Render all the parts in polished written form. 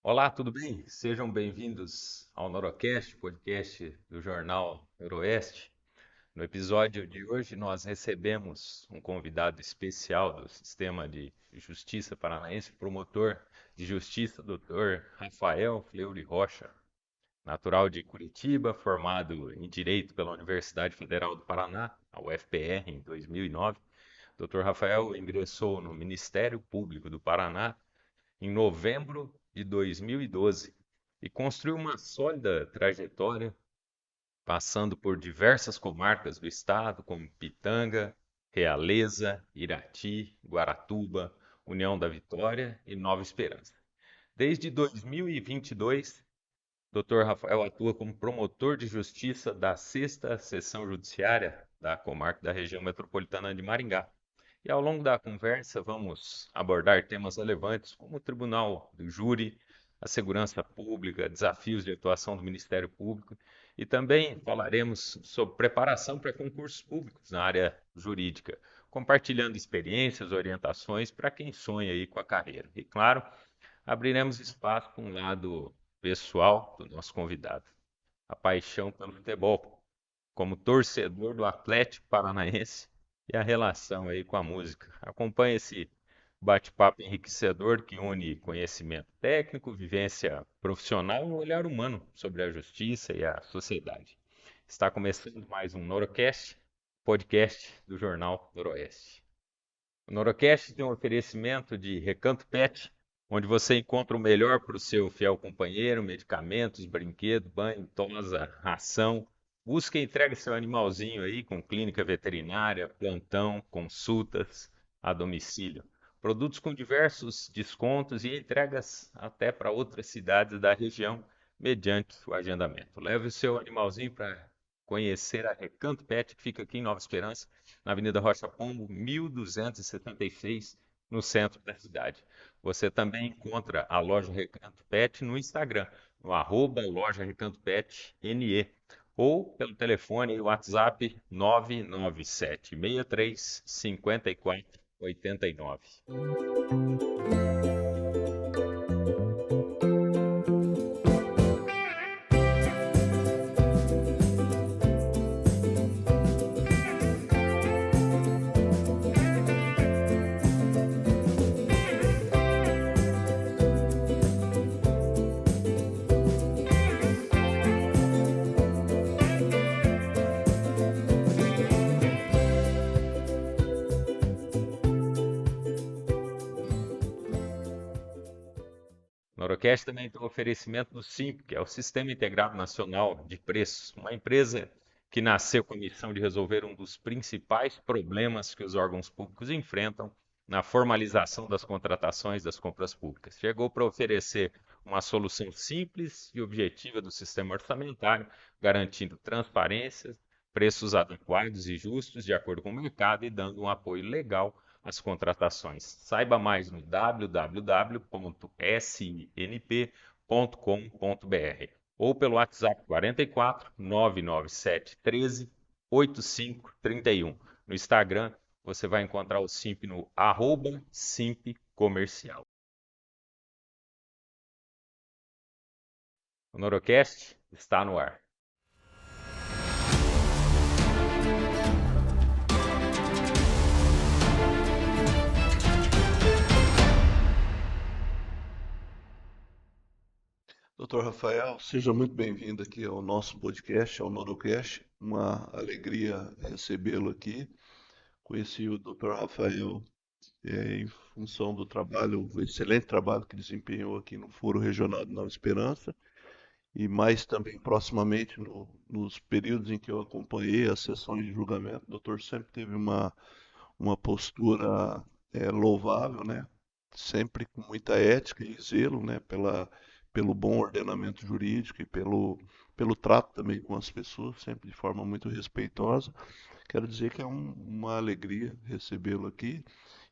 Olá, tudo bem? Sejam bem-vindos ao Norocast, podcast do jornal Noroeste. No episódio de hoje, nós recebemos um convidado especial do Sistema de Justiça Paranaense, promotor de justiça, Dr. Rafael Fleury Rocha, natural de Curitiba, formado em Direito pela Universidade Federal do Paraná, a UFPR, em 2009. Dr. Rafael ingressou no Ministério Público do Paraná em novembro de 2012 e construiu uma sólida trajetória, passando por diversas comarcas do estado, como Pitanga, Realeza, Irati, Guaratuba, União da Vitória e Nova Esperança. Desde 2022, Dr. Rafael atua como promotor de justiça da Sexta Seção Judiciária da comarca da região metropolitana de Maringá. E ao longo da conversa, vamos abordar temas relevantes como o Tribunal do Júri, a segurança pública, desafios de atuação do Ministério Público e também falaremos sobre preparação para concursos públicos na área jurídica, compartilhando experiências, orientações para quem sonha aí com a carreira. E claro, abriremos espaço para um lado pessoal do nosso convidado, a paixão pelo futebol, como torcedor do Atlético Paranaense e a relação aí com a música. Acompanhe esse bate-papo enriquecedor que une conhecimento técnico, vivência profissional e um olhar humano sobre a justiça e a sociedade. Está começando mais um Norocast, podcast do Jornal Noroeste. O Norocast tem um oferecimento de Recanto Pet, onde você encontra o melhor para o seu fiel companheiro, medicamentos, brinquedo, banho, tosa, ração. Busque e entregue seu animalzinho aí com clínica veterinária, plantão, consultas a domicílio. Produtos com diversos descontos e entregas até para outras cidades da região, mediante o agendamento. Leve o seu animalzinho para conhecer a Recanto Pet, que fica aqui em Nova Esperança, na Avenida Rocha Pombo, 1276, no centro da cidade. Você também encontra a loja Recanto Pet no Instagram, no arroba loja Recanto Pet NE, ou pelo telefone e WhatsApp 99763 5489. Norocast também tem um oferecimento do SIMP, que é o Sistema Integrado Nacional de Preços, uma empresa que nasceu com a missão de resolver um dos principais problemas que os órgãos públicos enfrentam na formalização das contratações das compras públicas. Chegou para oferecer uma solução simples e objetiva do sistema orçamentário, garantindo transparência, preços adequados e justos de acordo com o mercado e dando um apoio legal as contratações. Saiba mais no www.snp.com.br ou pelo WhatsApp 44 997 13 8531. No Instagram, você vai encontrar o Simp no arroba Simp Comercial. O Norocast está no ar. Doutor Rafael, seja muito bem-vindo aqui ao nosso podcast, ao Norocast. Uma alegria recebê-lo aqui. Conheci o Doutor Rafael em função do trabalho, o excelente trabalho que desempenhou aqui no Foro Regional de Nova Esperança e mais também proximamente nos períodos em que eu acompanhei as sessões de julgamento. O doutor sempre teve uma postura louvável, né? Sempre com muita ética e zelo, né? Pelo bom ordenamento jurídico e pelo trato também com as pessoas, sempre de forma muito respeitosa. Quero dizer que é uma alegria recebê-lo aqui.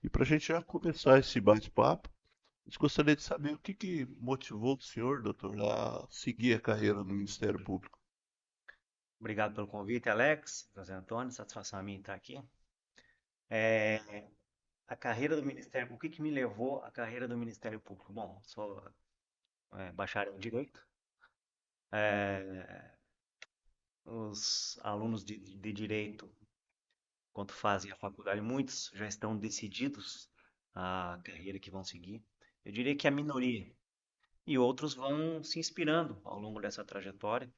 E para a gente já começar esse bate-papo, a gente gostaria de saber o que motivou o senhor, doutor, a seguir a carreira no Ministério Público. Obrigado pelo convite, Alex, José Antônio, satisfação a mim estar aqui. É, a carreira do Ministério, o que me levou à carreira do Ministério Público? Bom, sou bacharel em Direito. É, os alunos de Direito, quando fazem a faculdade, muitos já estão decididos a carreira que vão seguir. Eu diria que é a minoria. E outros vão se inspirando ao longo dessa trajetória,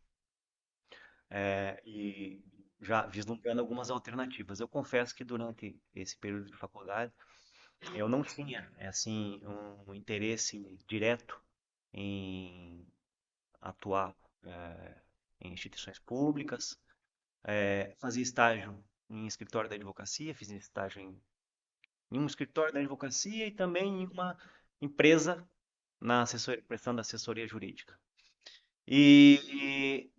e já vislumbrando algumas alternativas. Eu confesso que durante esse período de faculdade eu não tinha assim um interesse direto em atuar em instituições públicas. Fazia estágio em escritório da advocacia, fiz estágio em um escritório da advocacia e também em uma empresa na assessoria, prestando assessoria jurídica. E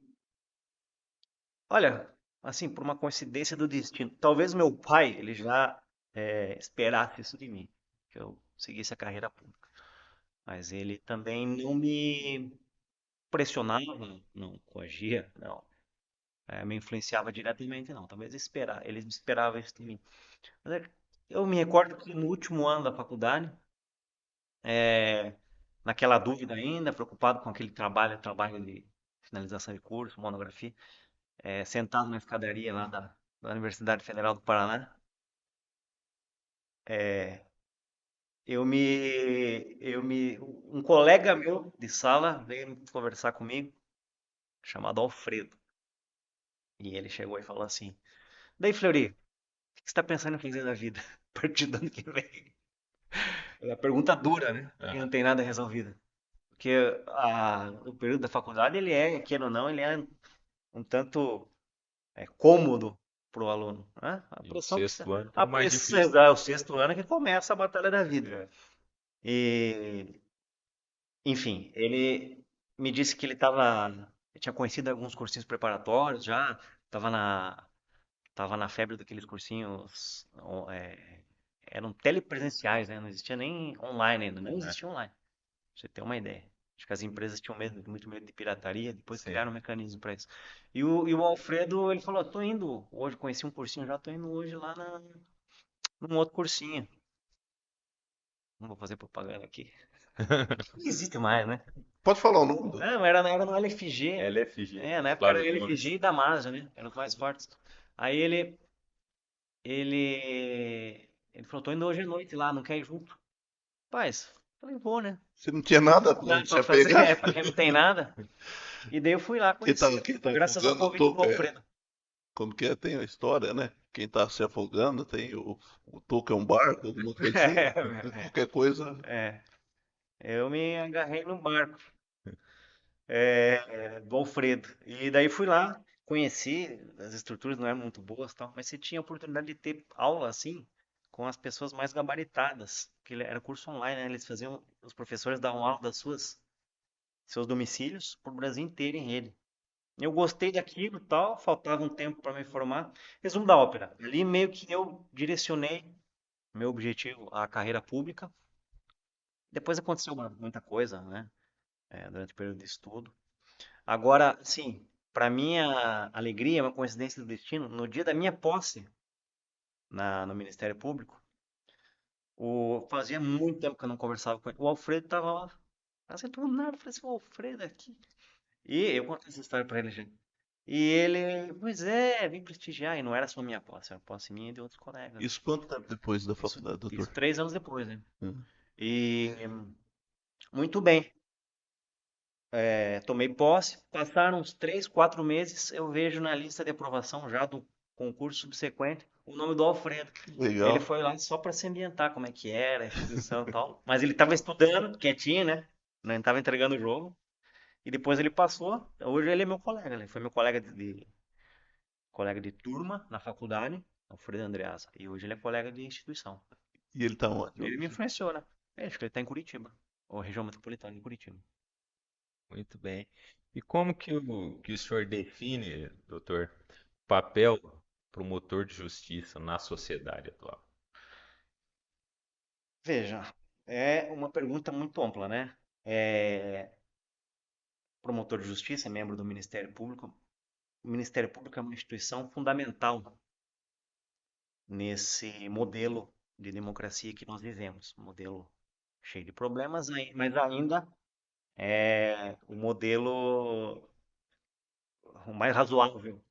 olha, assim, por uma coincidência do destino, talvez meu pai ele já esperasse isso de mim, que eu seguisse a carreira pública. Mas ele também não me pressionava, não coagia, não me influenciava diretamente, não. Talvez ele esperava isso de mim. Mas eu me recordo que no último ano da faculdade, é, naquela dúvida ainda, preocupado com aquele trabalho de finalização de curso, monografia, sentado na escadaria lá da Universidade Federal do Paraná, é, um colega meu de sala veio conversar comigo, chamado Alfredo, e ele chegou e falou assim: Daí, Fleury, o que você está pensando em fazer da vida a partir do ano que vem? É uma pergunta dura, né? Que não tem nada resolvido. Porque o período da faculdade, queira ou não, ele é um tanto cômodo para o aluno, né? A E o pressão que você... sexto ano que é A o mais pressão, difícil. é o sexto ano que começa a batalha da vida. E, enfim, ele me disse que ele tinha conhecido alguns cursinhos preparatórios já, estava na febre daqueles cursinhos, eram telepresenciais, né? Não existia nem online ainda, não É, existia online, pra você ter uma ideia. Acho que as empresas tinham muito medo de pirataria, depois sim. criaram um mecanismo para isso. E o Alfredo, ele falou, tô indo hoje, conheci um cursinho, já tô indo hoje lá num outro cursinho. Não vou fazer propaganda aqui. Não existe mais, né? Pode falar o nome do... Não, era no LFG. LFG, Na época era Flávio LFG Gomes. e Damasa, né? Eram os mais fortes. Aí ele falou, tô indo hoje à noite lá, não quer ir junto? Paz, falei, vou, né? Você não tinha nada Nada para se pra fazer, apegar? pra quem não tem nada. E daí eu fui lá conhecer, Quem tá graças ao afogando convite do toca, Alfredo. como que é? Tem a história, né? Quem tá se afogando tem o toco é um barco, alguma coisa assim. Qualquer coisa. É, eu me agarrei no barco do Alfredo. E daí fui lá, conheci, as estruturas não eram muito boas, tal, mas você tinha a oportunidade de ter aula assim com as pessoas mais gabaritadas, que era curso online, né? Eles faziam, os professores davam aula das seus domicílios para o Brasil inteiro em rede. Eu gostei daquilo, e tal, faltava um tempo para me formar. Resumo da ópera. Ali meio que eu direcionei meu objetivo à carreira pública. Depois aconteceu muita coisa, né? Durante o período de estudo. Agora, sim, para minha alegria, uma coincidência do destino, no dia da minha posse no Ministério Público, fazia muito tempo que eu não conversava com ele. O Alfredo estava lá. Assim, do nada, eu falei assim, o Alfredo aqui. E eu contei essa história para ele, gente. E ele, pois é, vim prestigiar. E não era só minha posse, era posse minha e de outros colegas, né? Isso quanto tempo depois da Isso, faculdade, doutor? isso 3 anos depois, né? Hum. E muito bem. Tomei posse. Passaram uns 3, 4 meses. Eu vejo na lista de aprovação já do concurso subsequente o nome do Alfredo. Ele Legal. foi lá só para se ambientar, como é que era, a instituição e tal. Mas ele estava estudando, quietinho, né? Não estava entregando o jogo. E depois ele passou. Hoje ele é meu colega, né? Foi meu colega de turma na faculdade, Alfredo Andreasa. E hoje ele é colega de instituição. E ele tá onde Ele me hoje? influenciou, né? Acho que ele está em Curitiba, ou região metropolitana de Curitiba. Muito bem. E como que o senhor define, doutor, o papel promotor de justiça na sociedade atual? Veja, é uma pergunta muito ampla, né? É, promotor de justiça, membro do Ministério Público. O Ministério Público é uma instituição fundamental nesse modelo de democracia que nós vivemos. Um modelo cheio de problemas, mas ainda é o modelo o mais razoável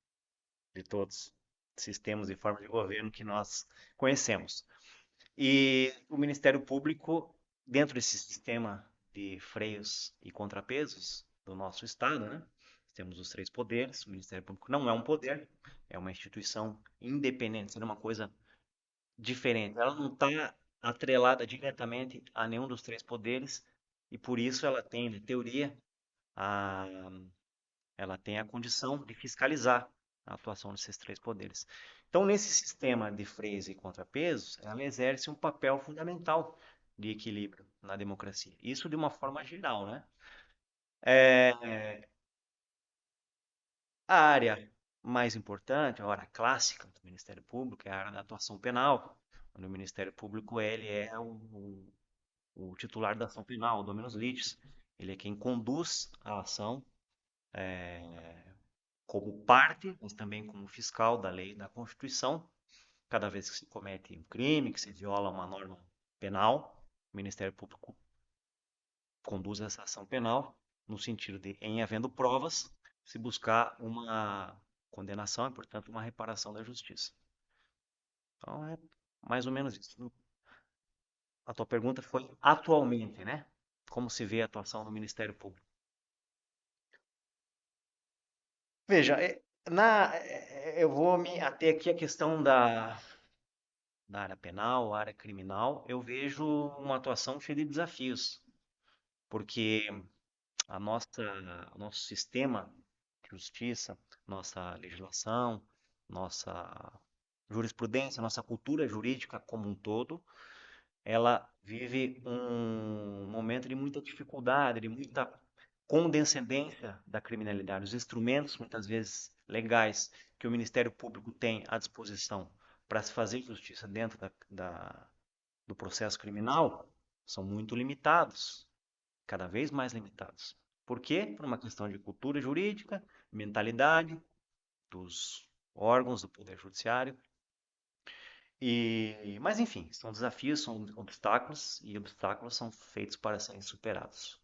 de todos os sistemas e formas de governo que nós conhecemos. E o Ministério Público, dentro desse sistema de freios e contrapesos do nosso Estado, né? Temos os três poderes. O Ministério Público não é um poder, é uma instituição independente, seria uma coisa diferente. Ela não está atrelada diretamente a nenhum dos três poderes e por isso ela tem, na teoria, a, ela tem a condição de fiscalizar a atuação desses três poderes. Então, nesse sistema de freios e contrapesos, ela exerce um papel fundamental de equilíbrio na democracia. Isso de uma forma geral, né? A área mais importante, a área clássica do Ministério Público, é a área da atuação penal, onde o Ministério Público ele é o titular da ação penal, o dominus litis. Ele é quem conduz a ação como parte, mas também como fiscal da lei e da Constituição. Cada vez que se comete um crime, que se viola uma norma penal, o Ministério Público conduz essa ação penal no sentido de, em havendo provas, se buscar uma condenação e, portanto, uma reparação da justiça. Então, é mais ou menos isso. A tua pergunta foi atualmente, né? Como se vê a atuação do Ministério Público? Veja, eu vou me ater aqui à questão da área penal, área criminal. Eu vejo uma atuação cheia de desafios, porque a nossa, o nosso sistema de justiça, nossa legislação, nossa jurisprudência, nossa cultura jurídica como um todo, ela vive um momento de muita dificuldade, de muita condescendência da criminalidade. Os instrumentos, muitas vezes legais, que o Ministério Público tem à disposição para se fazer justiça dentro do processo criminal são muito limitados, cada vez mais limitados. Por quê? Por uma questão de cultura jurídica, mentalidade dos órgãos do Poder Judiciário. Mas, enfim, são desafios, são obstáculos, e obstáculos são feitos para serem superados.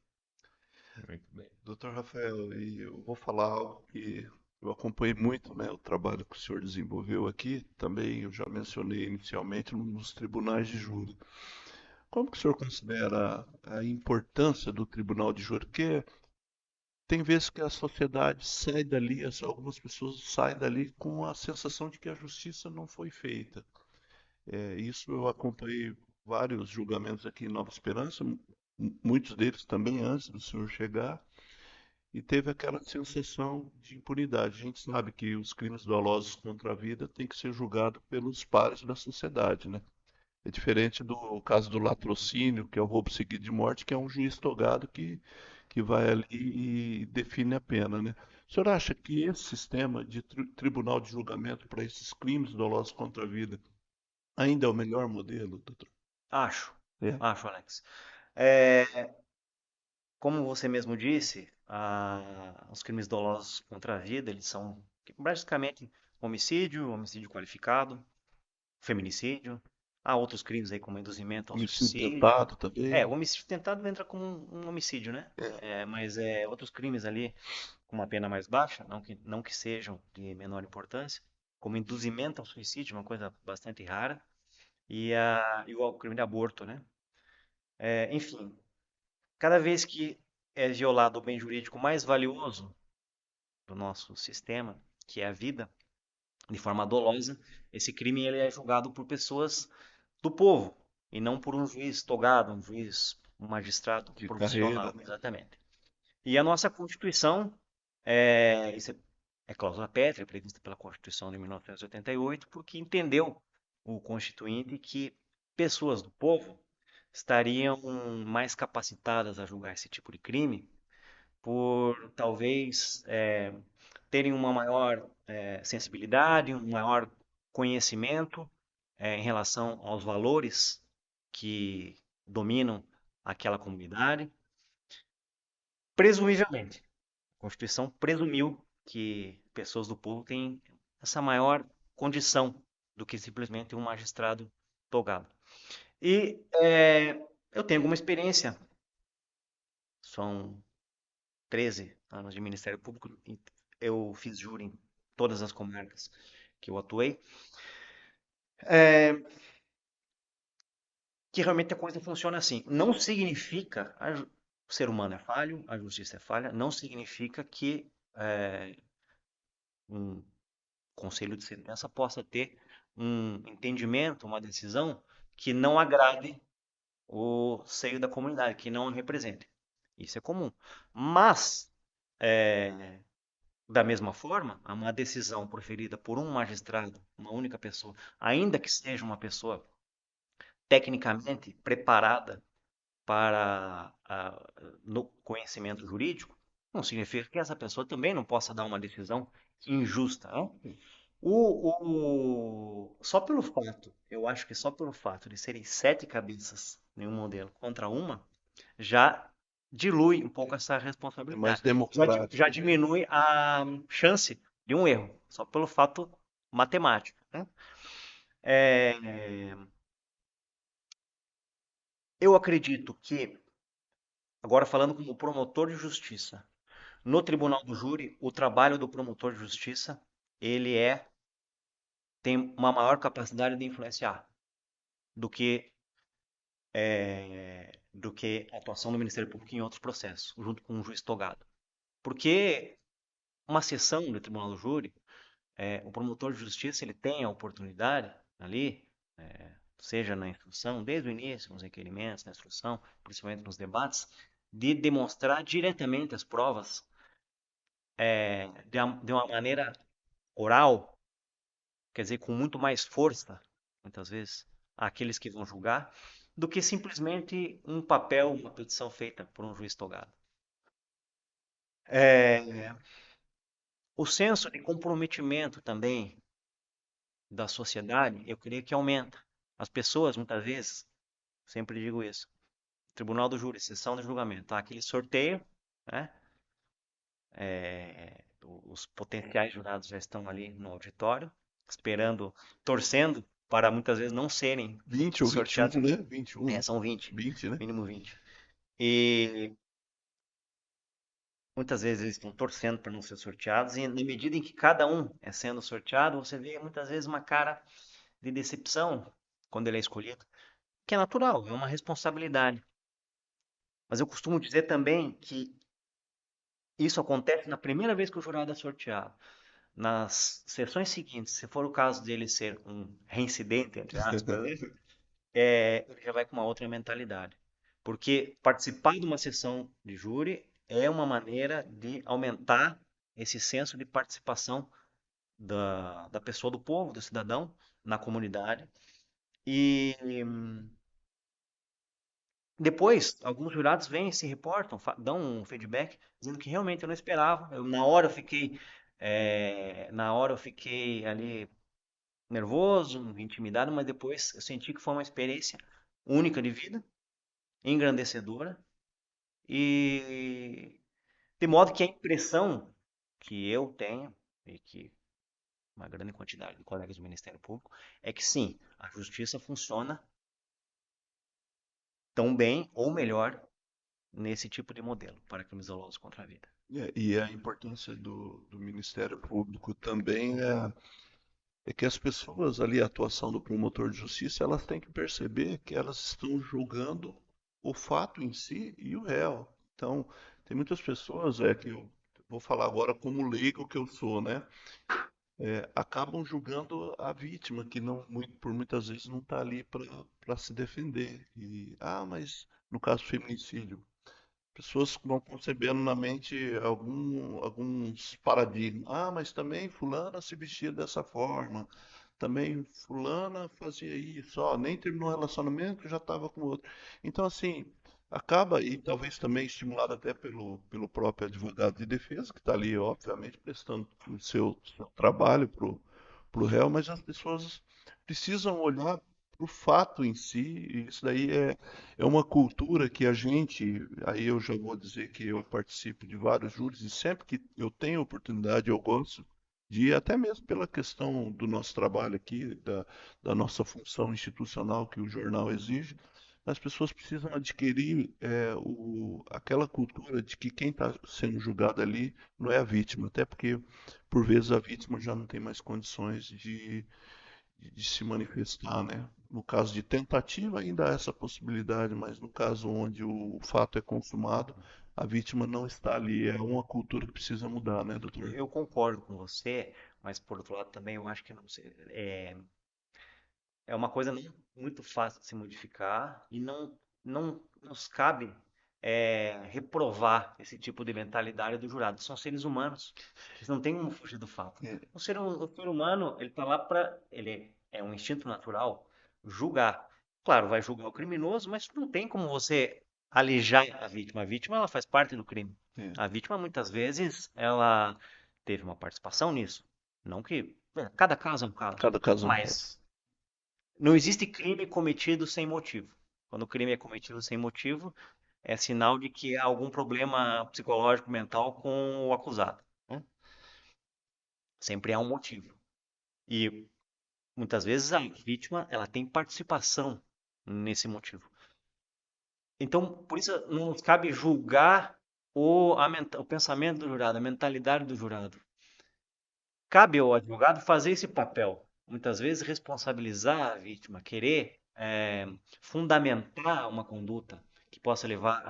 Muito bem. Doutor Rafael, e eu vou falar algo que eu acompanhei muito, né, o trabalho que o senhor desenvolveu aqui, também eu já mencionei inicialmente nos tribunais de júri. Como que o senhor considera a importância do tribunal de júri? Porque tem vezes que a sociedade sai dali, algumas pessoas saem dali com a sensação de que a justiça não foi feita. Isso eu acompanhei vários julgamentos aqui em Nova Esperança, muitos deles também antes do senhor chegar, e teve aquela sensação de impunidade. A gente sabe que os crimes dolosos contra a vida têm que ser julgados pelos pares da sociedade, né? É diferente do caso do latrocínio, que é o roubo seguido de morte, que é um juiz togado que vai ali e define a pena, né? O senhor acha que esse sistema de tribunal de julgamento para esses crimes dolosos contra a vida ainda é o melhor modelo, doutor? Acho, É. acho, Alex. É, como você mesmo disse, os crimes dolosos contra a vida, eles são basicamente homicídio, homicídio qualificado, feminicídio. Há outros crimes aí como induzimento ao Homicídio suicídio. tentado também. O homicídio tentado entra como um homicídio, né? É. Mas outros crimes ali com uma pena mais baixa, não que sejam de menor importância, como induzimento ao suicídio, uma coisa bastante rara, e o crime de aborto, né? Enfim, cada vez que é violado o bem jurídico mais valioso do nosso sistema, que é a vida, de forma dolosa, esse crime ele é julgado por pessoas do povo e não por um juiz togado, um magistrado De carreira, profissional, né? exatamente. E a nossa Constituição, isso é cláusula pétrea, prevista pela Constituição de 1988, porque entendeu o Constituinte que pessoas do povo estariam mais capacitadas a julgar esse tipo de crime por talvez terem uma maior sensibilidade, um maior conhecimento em relação aos valores que dominam aquela comunidade. Presumivelmente, a Constituição presumiu que pessoas do povo têm essa maior condição do que simplesmente um magistrado togado. E eu tenho alguma experiência, são 13 anos de Ministério Público, eu fiz júri em todas as comarcas que eu atuei, que realmente a coisa funciona assim. Não significa, o ser humano é falho, a justiça é falha, não significa que um conselho de sentença possa ter um entendimento, uma decisão que não agrade o seio da comunidade, que não represente. Isso é comum. Mas, da mesma forma, uma decisão proferida por um magistrado, uma única pessoa, ainda que seja uma pessoa tecnicamente preparada para no conhecimento jurídico, não significa que essa pessoa também não possa dar uma decisão injusta, né? Só pelo fato, eu acho que só pelo fato de serem 7 cabeças em um modelo contra uma, já dilui um pouco essa É mais responsabilidade. Já democrático, né? diminui a chance de um erro, só pelo fato matemático, né? É, eu acredito que, agora falando como promotor de justiça, no tribunal do júri, o trabalho do promotor de justiça, ele tem uma maior capacidade de influenciar do que a atuação do Ministério Público em outros processos, junto com o juiz togado. Porque uma sessão do tribunal do júri, o promotor de justiça ele tem a oportunidade ali, seja na instrução, desde o início, nos requerimentos, na instrução, principalmente nos debates, de demonstrar diretamente as provas de uma maneira oral, quer dizer, com muito mais força, muitas vezes, àqueles que vão julgar, do que simplesmente um papel, uma petição feita por um juiz togado. O senso de comprometimento também da sociedade, eu creio que aumenta. As pessoas, muitas vezes, sempre digo isso, tribunal do júri, sessão de julgamento, tá? Aquele sorteio, né? Os potenciais jurados já estão ali no auditório, esperando, torcendo para muitas vezes não serem 20 ou 21, sorteados. né? 21, né? São 20, 20, né? mínimo 20. E muitas vezes eles estão torcendo para não ser sorteados, e na medida em que cada um é sendo sorteado, você vê muitas vezes uma cara de decepção quando ele é escolhido, que é natural, é uma responsabilidade. Mas eu costumo dizer também que isso acontece na primeira vez que o jurado é sorteado. Nas sessões seguintes, se for o caso dele ser um reincidente, entre aspas, né, ele já vai com uma outra mentalidade. Porque participar de uma sessão de júri é uma maneira de aumentar esse senso de participação da pessoa, do povo, do cidadão, na comunidade. E depois, alguns jurados vêm, se reportam, dão um feedback, dizendo que realmente eu não esperava. Na hora eu fiquei ali nervoso, intimidado, mas depois eu senti que foi uma experiência única de vida, engrandecedora, e de modo que a impressão que eu tenho, e que uma grande quantidade de colegas do Ministério Público, é que sim, a justiça funciona tão bem ou melhor nesse tipo de modelo para crimes dolosos contra a vida. E a importância do Ministério Público também é que as pessoas ali, a atuação do promotor de justiça, elas têm que perceber que elas estão julgando o fato em si e o réu. Então, tem muitas pessoas, que eu vou falar agora como leigo que eu sou, né? Acabam julgando a vítima, que não, por muitas vezes não está ali para se defender. Mas no caso do feminicídio, pessoas vão concebendo na mente alguns paradigmas. Mas também fulana se vestia dessa forma. Também fulana fazia isso. Nem terminou o relacionamento, já estava com outro. Então, assim, acaba, e talvez também estimulado até pelo próprio advogado de defesa, que está ali, obviamente, prestando o seu trabalho para o réu, mas as pessoas precisam olhar para o fato em si, e isso daí é uma cultura que a gente, aí eu já vou dizer que eu participo de vários júris, e sempre que eu tenho oportunidade, eu gosto de, até mesmo pela questão do nosso trabalho aqui, da nossa função institucional que o jornal exige, as pessoas precisam adquirir aquela cultura de que quem está sendo julgado ali não é a vítima, até porque por vezes a vítima já não tem mais condições de se manifestar, né? No caso de tentativa ainda há essa possibilidade, mas no caso onde o fato é consumado, a vítima não está ali. É uma cultura que precisa mudar, né, doutor? Eu concordo com você, mas por outro lado também eu acho que não sei, é uma coisa não muito fácil de se modificar e não nos cabe reprovar esse tipo de mentalidade do jurado. São seres humanos, eles não têm como fugir do fato. É, O ser humano, ele está lá para, ele é um instinto natural julgar. Claro, vai julgar o criminoso, mas não tem como você alijar a vítima. A vítima, ela faz parte do crime. é. A vítima, muitas vezes, ela teve uma participação nisso. Não que, cada caso é um caso, Cada caso é um caso. mas não existe crime cometido sem motivo. Quando o crime é cometido sem motivo, é sinal de que há algum problema psicológico, mental com o acusado, né? Sempre há um motivo. E muitas vezes a vítima ela tem participação nesse motivo. Então, por isso não nos cabe julgar o pensamento do jurado, a mentalidade do jurado. Cabe ao advogado fazer esse papel. Muitas vezes responsabilizar a vítima, querer fundamentar uma conduta que possa levar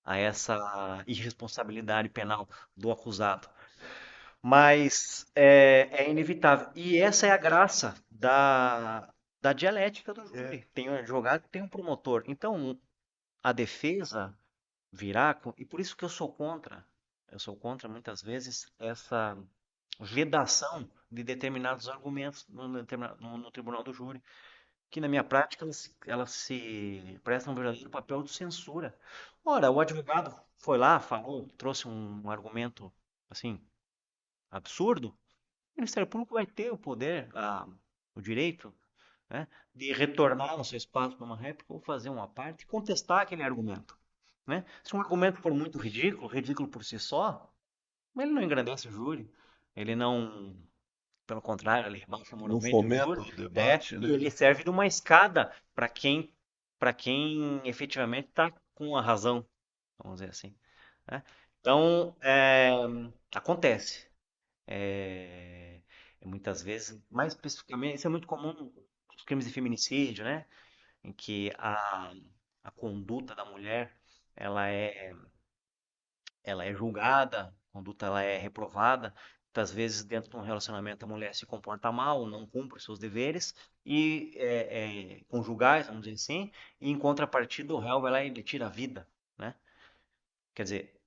a essa irresponsabilidade penal do acusado. Mas é inevitável. E essa é a graça da dialética do É, júri. Tem um advogado e tem um promotor. Então, a defesa virá. E por isso que eu sou contra. Eu sou contra, muitas vezes, essa vedação de determinados argumentos no tribunal do júri, que na minha prática elas se prestam um verdadeiro papel de censura. Ora, o advogado foi lá, falou, trouxe um argumento assim absurdo, o Ministério Público vai ter o poder, o direito, né, de retornar no seu espaço para uma réplica ou fazer uma parte e contestar aquele argumento, né? Se um argumento for muito ridículo, ridículo por si só, ele não engrandece o júri, ele não, pelo contrário, ele rebaixa não moralmente o fomenta júri, o debate, e né? ele serve de uma escada para quem efetivamente está com a razão, vamos dizer assim, né? Então, acontece. É, muitas vezes, mais especificamente, isso é muito comum nos crimes de feminicídio, né? Em que a conduta da mulher ela é ela é julgada, a conduta ela é reprovada. Muitas vezes, dentro de um relacionamento, a mulher se comporta mal, não cumpre os seus deveres e conjugais, vamos dizer assim, e em contrapartida o réu vai lá e lhe tira a vida, né? Quer dizer,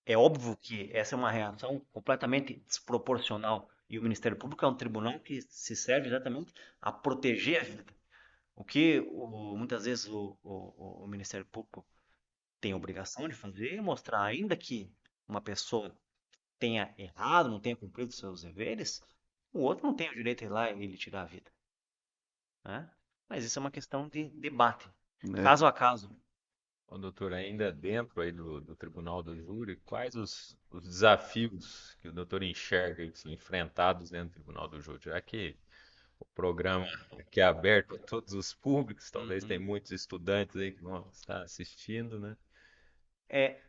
é óbvio que essa é uma reação completamente desproporcional e o Ministério Público é um tribunal que se serve exatamente a proteger a vida. O que muitas vezes o Ministério Público tem a obrigação de fazer é mostrar, ainda que uma pessoa tenha errado, não tenha cumprido seus deveres, o outro não tem o direito de ir lá e lhe tirar a vida, né? Mas isso é uma questão de debate, Né? caso a caso. Ô, doutor, ainda dentro aí do Tribunal do Júri, quais os desafios que o doutor enxerga aí, assim, enfrentados dentro do Tribunal do Júri? Já que o programa aqui é aberto a todos os públicos, talvez tem Uhum. muitos estudantes aí que vão estar assistindo, né? É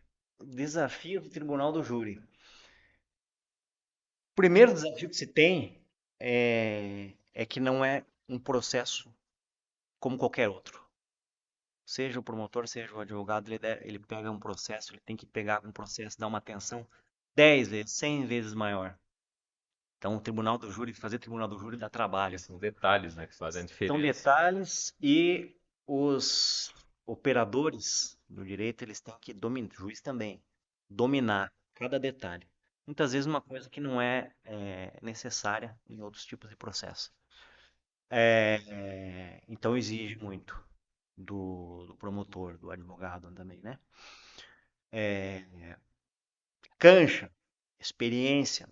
desafio do Tribunal do Júri. O primeiro desafio que se tem é que não é um processo como qualquer outro. Seja o promotor, seja o advogado, ele pega um processo, ele tem que pegar um processo, dar uma atenção 10 vezes, 100 vezes maior. Então, o tribunal do júri, fazer tribunal do júri dá Porque trabalho. são detalhes, né, que fazem São diferença. detalhes e os operadores do direito, eles têm que dominar, o juiz também, dominar cada detalhe. Muitas vezes uma coisa que não é necessária em outros tipos de processo. Então exige muito do promotor, do advogado também, né? Cancha, experiência.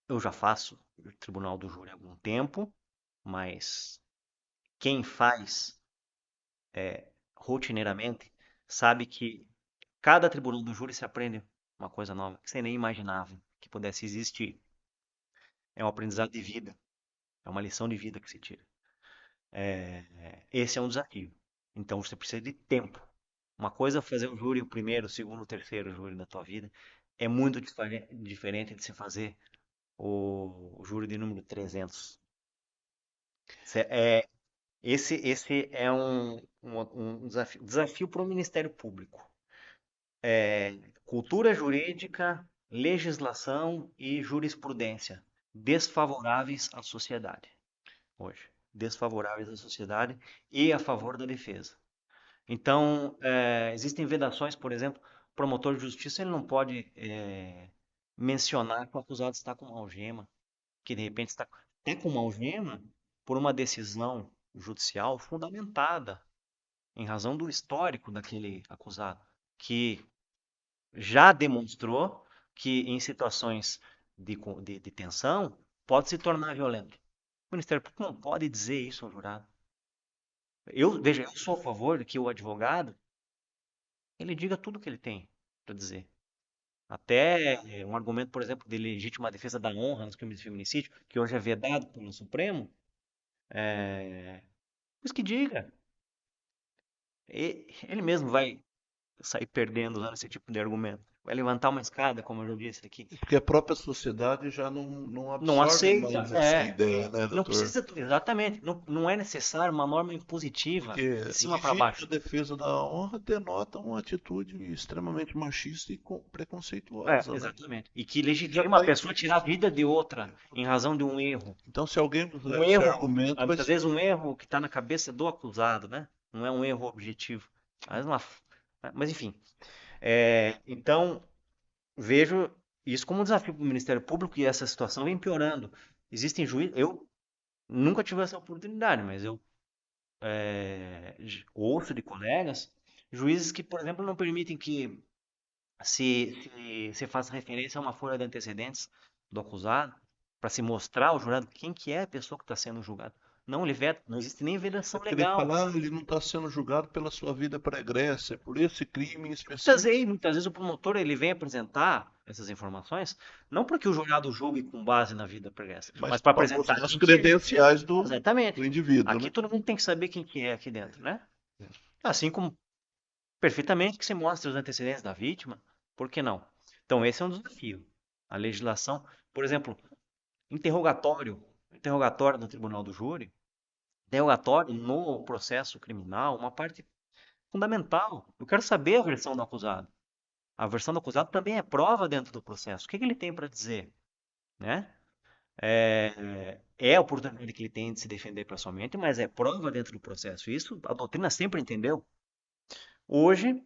Eu já faço o tribunal do júri há algum tempo, mas quem faz rotineiramente sabe que cada tribunal do júri se aprende uma coisa nova que você nem imaginava que pudesse existir. É um aprendizado de vida. É uma lição de vida que se tira. Esse é um desafio. Então você precisa de tempo. Uma coisa é fazer o júri, o primeiro, o segundo, o terceiro júri da tua vida. É muito diferente de se fazer o júri de número 300. Cê- é, esse é um desafio para o Ministério Público. Cultura jurídica, legislação e jurisprudência desfavoráveis à sociedade hoje. Desfavoráveis à sociedade e a favor da defesa. Então, existem vedações, por exemplo, o promotor de justiça ele não pode mencionar que o acusado está com uma algema, que de repente está com uma algema por uma decisão judicial fundamentada, em razão do histórico daquele acusado, que já demonstrou que em situações de tensão pode se tornar violento. O Ministério Público não pode dizer isso ao jurado. Veja, eu sou a favor de que o advogado ele diga tudo o que ele tem para dizer. Até um argumento, por exemplo, de legítima defesa da honra nos crimes de feminicídio, que hoje é vedado pelo Supremo, mas que diga. Ele mesmo vai sair perdendo usando esse tipo de argumento. Vai levantar uma escada, como eu já disse aqui. Porque a própria sociedade já não Não absorve aceita. mais essa ideia, né, Não doutor? precisa, exatamente. Não é necessário uma norma impositiva Porque de cima para legítima baixo. defesa da honra denota uma atitude extremamente machista e preconceituosa, né? Exatamente. E que Já legitima está a pessoa tirar a vida de outra em razão de um erro. Então, se alguém Um usar esse erro, argumento, vai muitas ser. vezes um erro que está na cabeça do acusado, né? Não é um erro objetivo. Mas enfim. Então, vejo isso como um desafio para o Ministério Público e essa situação vem piorando. Existem juízes. Eu nunca tive essa oportunidade, mas eu ouço de colegas juízes que, por exemplo, não permitem que se faça referência a uma folha de antecedentes do acusado para se mostrar ao jurado quem que é a pessoa que está sendo julgada. Não, ele veta, não existe nem É vedação porque ele legal. fala, ele não está sendo julgado pela sua vida pregressa, é por esse crime em específico. Muitas vezes o promotor ele vem apresentar essas informações não porque o jurado julgue com base na vida pregressa, Mas mas para para apresentar mostrar as quem que é. credenciais do Exatamente. indivíduo, Aqui né? todo mundo tem que saber quem que é aqui dentro, né? Assim como perfeitamente que se mostre os antecedentes da vítima, por que não? Então esse é um desafio. A legislação, por exemplo, interrogatório no tribunal do júri, interrogatório no processo criminal, uma parte fundamental. Eu quero saber a versão do acusado. A versão do acusado também é prova dentro do processo. O que ele tem para dizer, né? É a oportunidade que ele tem de se defender pessoalmente, mas é prova dentro do processo. Isso a doutrina sempre entendeu. Hoje,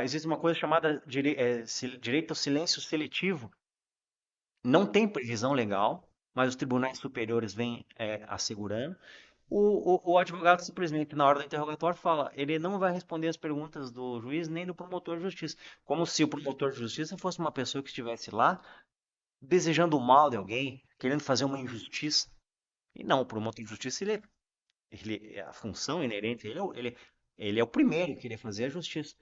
existe uma coisa chamada direito ao silêncio seletivo. Não tem previsão legal, mas os tribunais superiores vêm assegurando. O advogado simplesmente, na hora do interrogatório, fala, ele não vai responder as perguntas do juiz nem do promotor de justiça. Como se o promotor de justiça fosse uma pessoa que estivesse lá desejando o mal de alguém, querendo fazer uma injustiça. E não, o promotor de justiça, a função inerente, ele é o primeiro que queria fazer a justiça.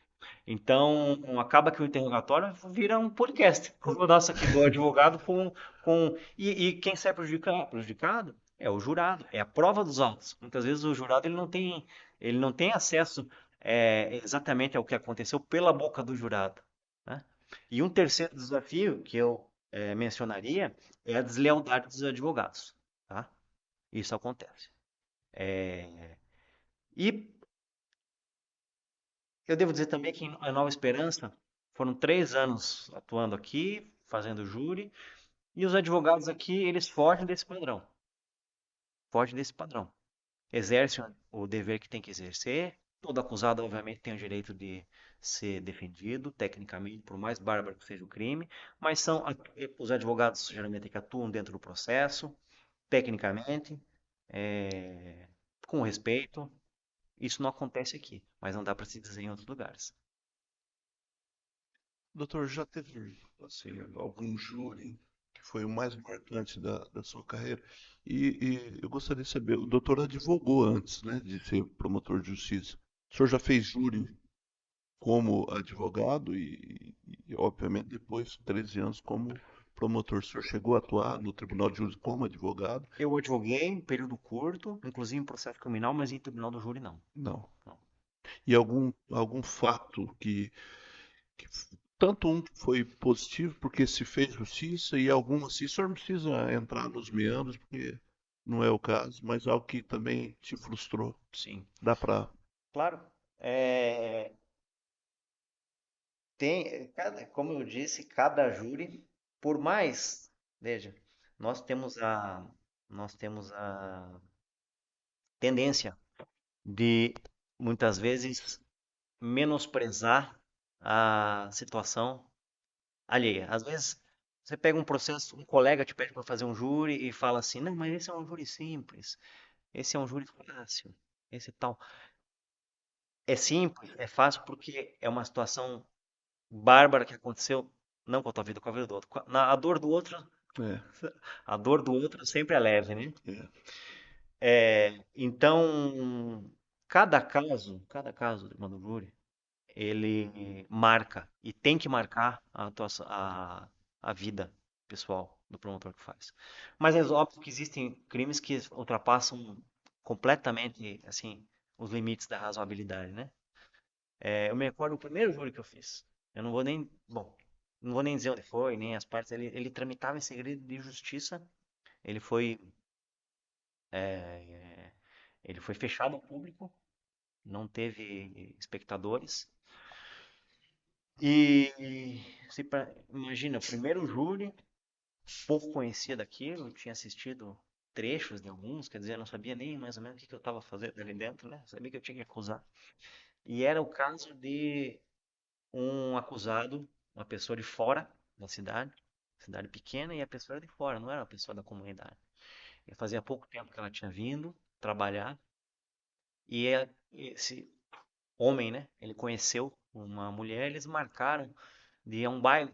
Então, acaba que o interrogatório vira um podcast, como o nosso aqui do advogado e quem sai prejudicado é o jurado, é a prova dos autos. Muitas vezes o jurado ele não tem acesso exatamente ao que aconteceu pela boca do jurado, né? E um terceiro desafio que eu mencionaria é a deslealdade dos advogados, tá? Isso acontece. E eu devo dizer também que a Nova Esperança foram 3 anos atuando aqui, fazendo júri, e os advogados aqui, eles fogem desse padrão. Fogem desse padrão. Exercem o dever que tem que exercer. Todo acusado, obviamente, tem o direito de ser defendido, tecnicamente, por mais bárbaro que seja o crime, mas são os advogados, geralmente, que atuam dentro do processo, tecnicamente, com respeito. Isso não acontece aqui, mas não dá para se dizer em outros lugares. Doutor, já teve assim, algum júri que foi o mais marcante da sua carreira? E eu gostaria de saber, o doutor advogou antes, né, de ser promotor de justiça. O senhor já fez júri como advogado e, obviamente, depois 13 anos como promotor, o senhor chegou a atuar no Tribunal de Júri como advogado? Eu advoguei em período curto, inclusive em processo criminal, mas em tribunal do júri não. Não. Não. E algum fato que tanto um foi positivo porque se fez justiça e algum assim, o senhor não precisa entrar nos meandros porque não é o caso, mas algo que também te frustrou. Sim. Dá para. Claro. Como eu disse, cada júri, por mais, veja, nós temos a, nós temos a tendência de muitas vezes menosprezar a situação alheia. Às vezes você pega um processo, um colega te pede para fazer um júri e fala assim, não, mas esse é um júri simples, esse é um júri fácil, esse tal. É simples, é fácil porque é uma situação bárbara que aconteceu, não com a tua vida, com a vida do outro. A dor do outro, É, a dor do outro sempre é leve, né? é, Então, cada caso do Mano Júri, ele marca e tem que marcar a vida pessoal do promotor que faz. Mas é óbvio que existem crimes que ultrapassam completamente, assim, os limites da razoabilidade, né? Eu me recordo do primeiro júri que eu fiz. Eu não vou nem, bom, não vou nem dizer onde foi, nem as partes. Ele tramitava em segredo de justiça. Ele foi, é, ele foi fechado ao público, não teve espectadores. Imagina, o primeiro júri, pouco conhecia daquilo, tinha assistido trechos de alguns, quer dizer, eu não sabia nem mais ou menos o que eu estava fazendo ali dentro, né? Sabia que eu tinha que acusar. E era o caso de um acusado, uma pessoa de fora da cidade pequena, e a pessoa era de fora, não era uma pessoa da comunidade. E fazia pouco tempo que ela tinha vindo trabalhar, e esse homem, né, ele conheceu uma mulher, eles marcaram de ir a um baile,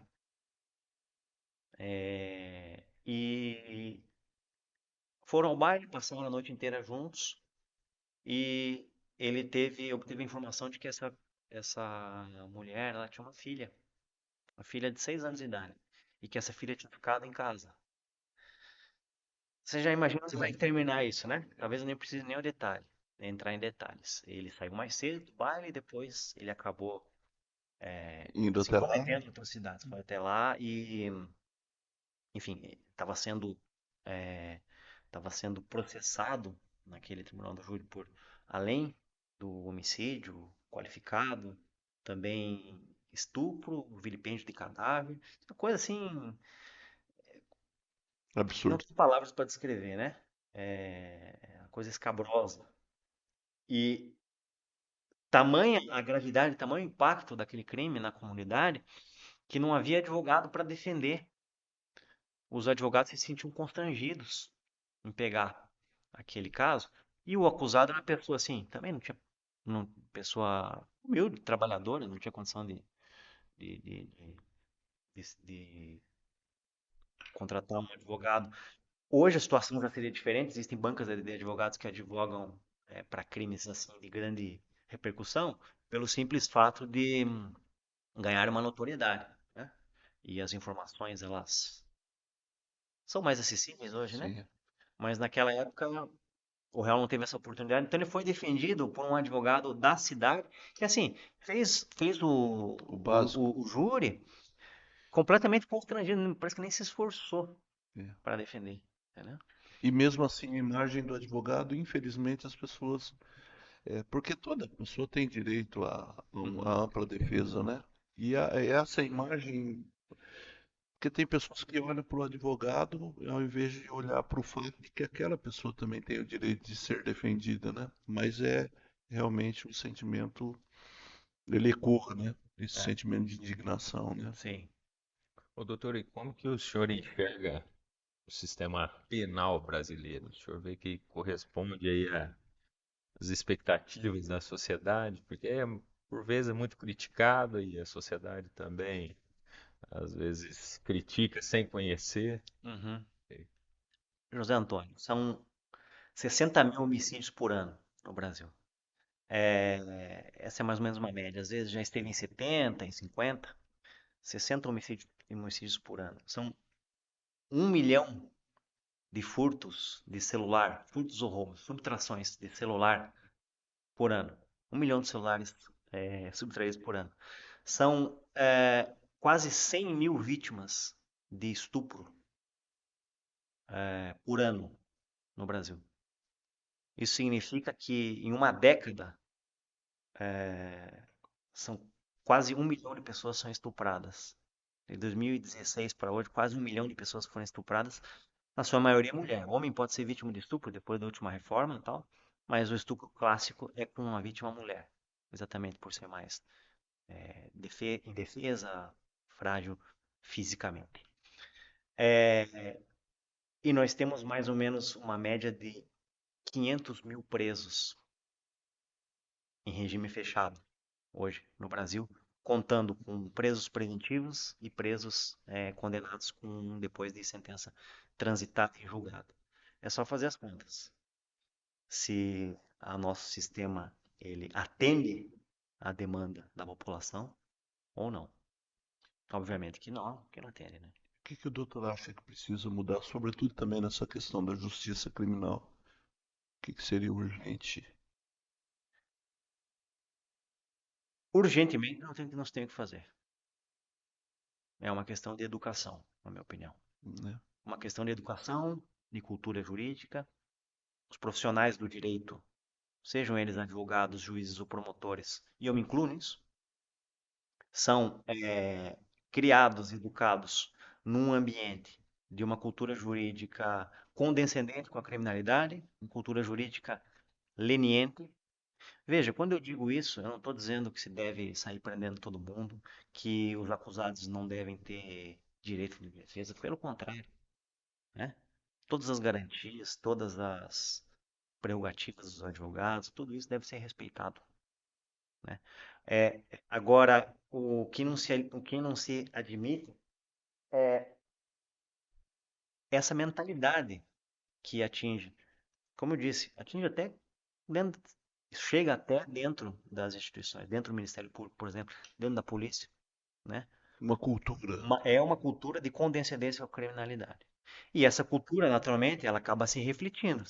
e foram ao baile, passaram a noite inteira juntos, e obteve a informação de que essa mulher, ela tinha uma filha de 6 anos de idade, e que essa filha tinha ficado em casa. Você já imagina onde vai terminar isso, né? Talvez eu nem precise nem entrar em detalhes. Ele saiu mais cedo do baile e depois ele acabou indo se até lá. intrometendo em atrocidades. Foi até lá e, enfim, estava sendo processado naquele tribunal do júri por, além do homicídio qualificado, também estupro, vilipêndio de cadáver, uma coisa assim, não Absurdo. tem palavras para descrever, né? Uma coisa escabrosa. E tamanha a gravidade, tamanho o impacto daquele crime na comunidade, que não havia advogado para defender. Os advogados se sentiam constrangidos em pegar aquele caso. E o acusado era uma pessoa assim, também não tinha, pessoa humilde, trabalhadora, não tinha condição de, de, de contratar um advogado. Hoje a situação já seria diferente, existem bancas de advogados que advogam para crimes assim de grande repercussão, pelo simples fato de ganhar uma notoriedade, né? E as informações, elas são mais acessíveis hoje, né? Sim. Mas naquela época o réu não teve essa oportunidade, então ele foi defendido por um advogado da cidade que, assim, fez O básico. o júri completamente constrangido, parece que nem se esforçou É. para defender, entendeu? E mesmo assim, a imagem do advogado, infelizmente, as pessoas. Porque toda pessoa tem direito a Uhum. uma ampla defesa, né? E essa imagem. Porque tem pessoas que olham para o advogado ao invés de olhar para o fato de que aquela pessoa também tem o direito de ser defendida, né? Mas é realmente um sentimento. Ele ecoa, né? Esse É, sentimento de indignação, né? sim. Ô, doutor, e como que o senhor enxerga o sistema penal brasileiro? O senhor vê que corresponde aí às expectativas da sociedade? Porque por vezes é muito criticado e a sociedade também às vezes critica sem conhecer. Uhum. José Antônio, são 60 mil homicídios por ano no Brasil. Essa é mais ou menos uma média. Às vezes já esteve em 70, em 50, 60 homicídios por ano. São 1 milhão de furtos de celular, furtos ou roubos, subtrações de celular por ano. 1 milhão de celulares subtraídos por ano. São quase 100 mil vítimas de estupro por ano no Brasil. Isso significa que em uma década são quase 1 milhão de pessoas são estupradas. De 2016 para hoje, quase 1 milhão de pessoas foram estupradas, na sua maioria mulher. O homem pode ser vítima de estupro depois da última reforma e tal, mas o estupro clássico é com uma vítima mulher, exatamente por ser mais indefesa, frágil fisicamente. E nós temos mais ou menos uma média de 500 mil presos em regime fechado hoje no Brasil, contando com presos preventivos e presos condenados depois de sentença transitada em julgado. É só fazer as contas. Se o nosso sistema ele atende à demanda da população ou não. Obviamente que não atende, né? O que o doutor acha que precisa mudar, sobretudo também nessa questão da justiça criminal? O que seria urgente, Urgentemente nós temos que fazer. É uma questão de educação, na minha opinião. né? Uma questão de educação, de cultura jurídica. Os profissionais do direito, sejam eles advogados, juízes ou promotores, e eu me incluo nisso, são criados, educados num ambiente de uma cultura jurídica condescendente com a criminalidade, uma cultura jurídica leniente. Veja, quando eu digo isso, eu não estou dizendo que se deve sair prendendo todo mundo, que os acusados não devem ter direito de defesa, pelo contrário, né? Todas as garantias, todas as prerrogativas dos advogados, tudo isso deve ser respeitado, né? Agora, o que não se admite é essa mentalidade que atinge, como eu disse, atinge até dentro, chega até dentro das instituições, dentro do Ministério Público, por exemplo, dentro da polícia, né? Uma cultura. É uma cultura de condescendência com a criminalidade. E essa cultura, naturalmente, ela acaba se refletindo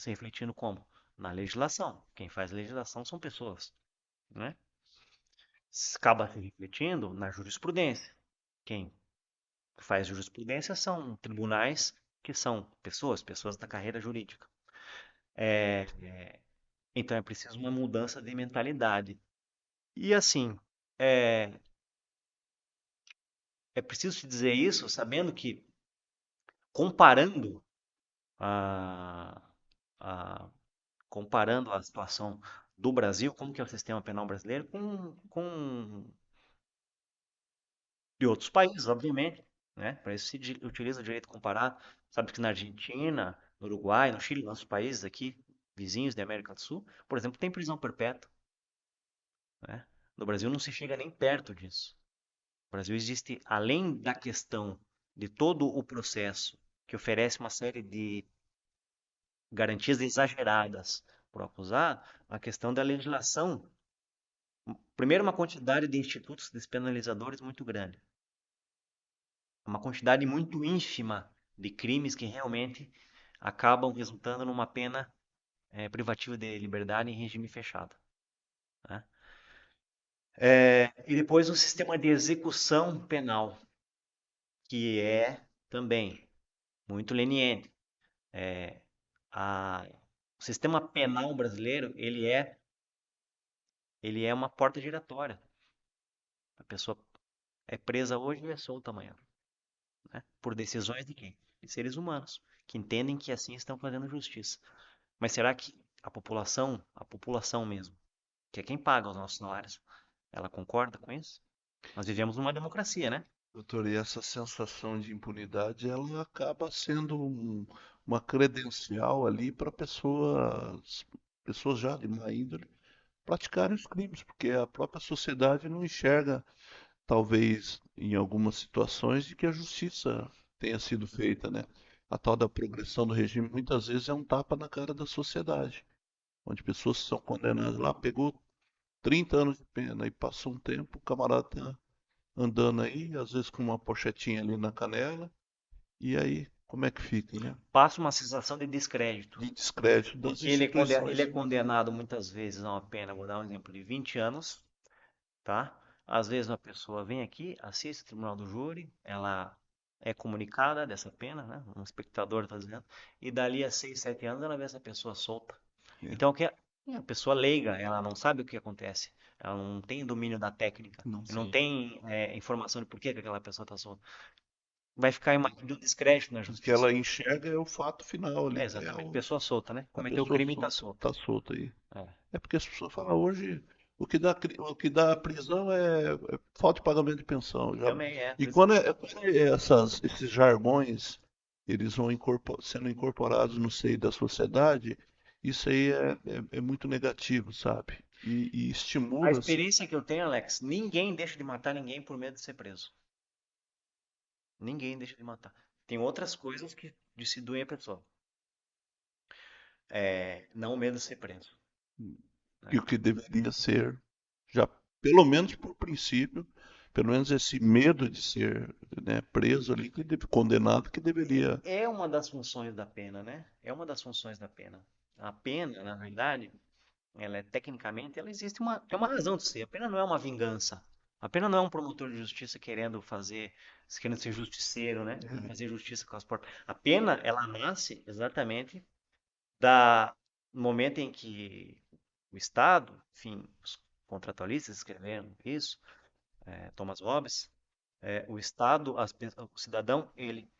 como? Na legislação. Quem faz legislação são pessoas, né? Acaba se refletindo na jurisprudência. Quem faz jurisprudência são tribunais que são pessoas da carreira jurídica. Então é preciso uma mudança de mentalidade. E assim, é, é preciso se dizer isso sabendo que, comparando a, a, comparando a situação do Brasil, como que é o sistema penal brasileiro, com de outros países, obviamente, né? Para isso se utiliza o direito comparado. Sabe que na Argentina, no Uruguai, no Chile, nossos países aqui, vizinhos da América do Sul, por exemplo, tem prisão perpétua, né? No Brasil não se chega nem perto disso. No Brasil existe, além da questão de todo o processo que oferece uma série de garantias exageradas para o acusado, a questão da legislação. Primeiro, uma quantidade de institutos despenalizadores muito grande. Uma quantidade muito ínfima de crimes que realmente acabam resultando numa pena privativa de liberdade em regime fechado, né? E depois o sistema de execução penal, que é também muito leniente. O sistema penal brasileiro, ele é uma porta giratória. A pessoa é presa hoje e é solta amanhã, né? Por decisões de quem? De seres humanos, que entendem que assim estão fazendo justiça. Mas será que a população mesmo, que é quem paga os nossos salários, ela concorda com isso? Nós vivemos numa democracia, né? Doutor, e essa sensação de impunidade, ela acaba sendo uma credencial ali para pessoas já de má índole, praticarem os crimes, porque a própria sociedade não enxerga, talvez em algumas situações, de que a justiça tenha sido feita, né? A tal da progressão do regime muitas vezes é um tapa na cara da sociedade, onde pessoas que são condenadas lá, pegou 30 anos de pena e passou um tempo, o camarada tá andando aí, às vezes com uma pochetinha ali na canela, e aí como é que fica, né? Passa uma sensação de descrédito. De descrédito das Porque ele é instituições. condenado muitas vezes a uma pena, vou dar um exemplo, de 20 anos, tá? Às vezes uma pessoa vem aqui, assiste o tribunal do júri, ela é comunicada dessa pena, né? Um espectador está dizendo, e dali a 6, 7 anos ela vê essa pessoa solta. É, Então, a pessoa leiga, ela não sabe o que acontece, ela não tem domínio da técnica, não não Sim. tem informação de por que aquela pessoa está solta. Vai ficar a imagem do descrédito na o que justiça. ela enxerga é o fato final ali, É é exatamente, pessoa solta, né? a Cometeu o pessoa crime e está solta. tá solta aí. É. É porque as pessoas falam hoje o que dá prisão é falta de pagamento de pensão. Já. Também é. E quando esses jargões eles vão sendo incorporados no seio da sociedade, isso aí é muito negativo, sabe? E A estimula-se. experiência que eu tenho, Alex, ninguém deixa de matar ninguém por medo de ser preso. Ninguém deixa de matar. Tem outras coisas que distribuem a pessoa. Não o medo de ser preso, E né? o que deveria ser, já pelo menos por princípio, pelo menos esse medo de ser, né, preso ali, condenado, que deveria. É uma das funções da pena, né? É uma das funções da pena. A pena, na verdade, ela é tecnicamente, ela existe tem uma razão de ser. A pena não é uma vingança. A pena não é um promotor de justiça querendo ser justiceiro, né? Fazer justiça com as próprias. A pena, ela nasce exatamente da no momento em que o Estado, enfim, os contratualistas escreveram isso, Thomas Hobbes, o Estado, o cidadão, ele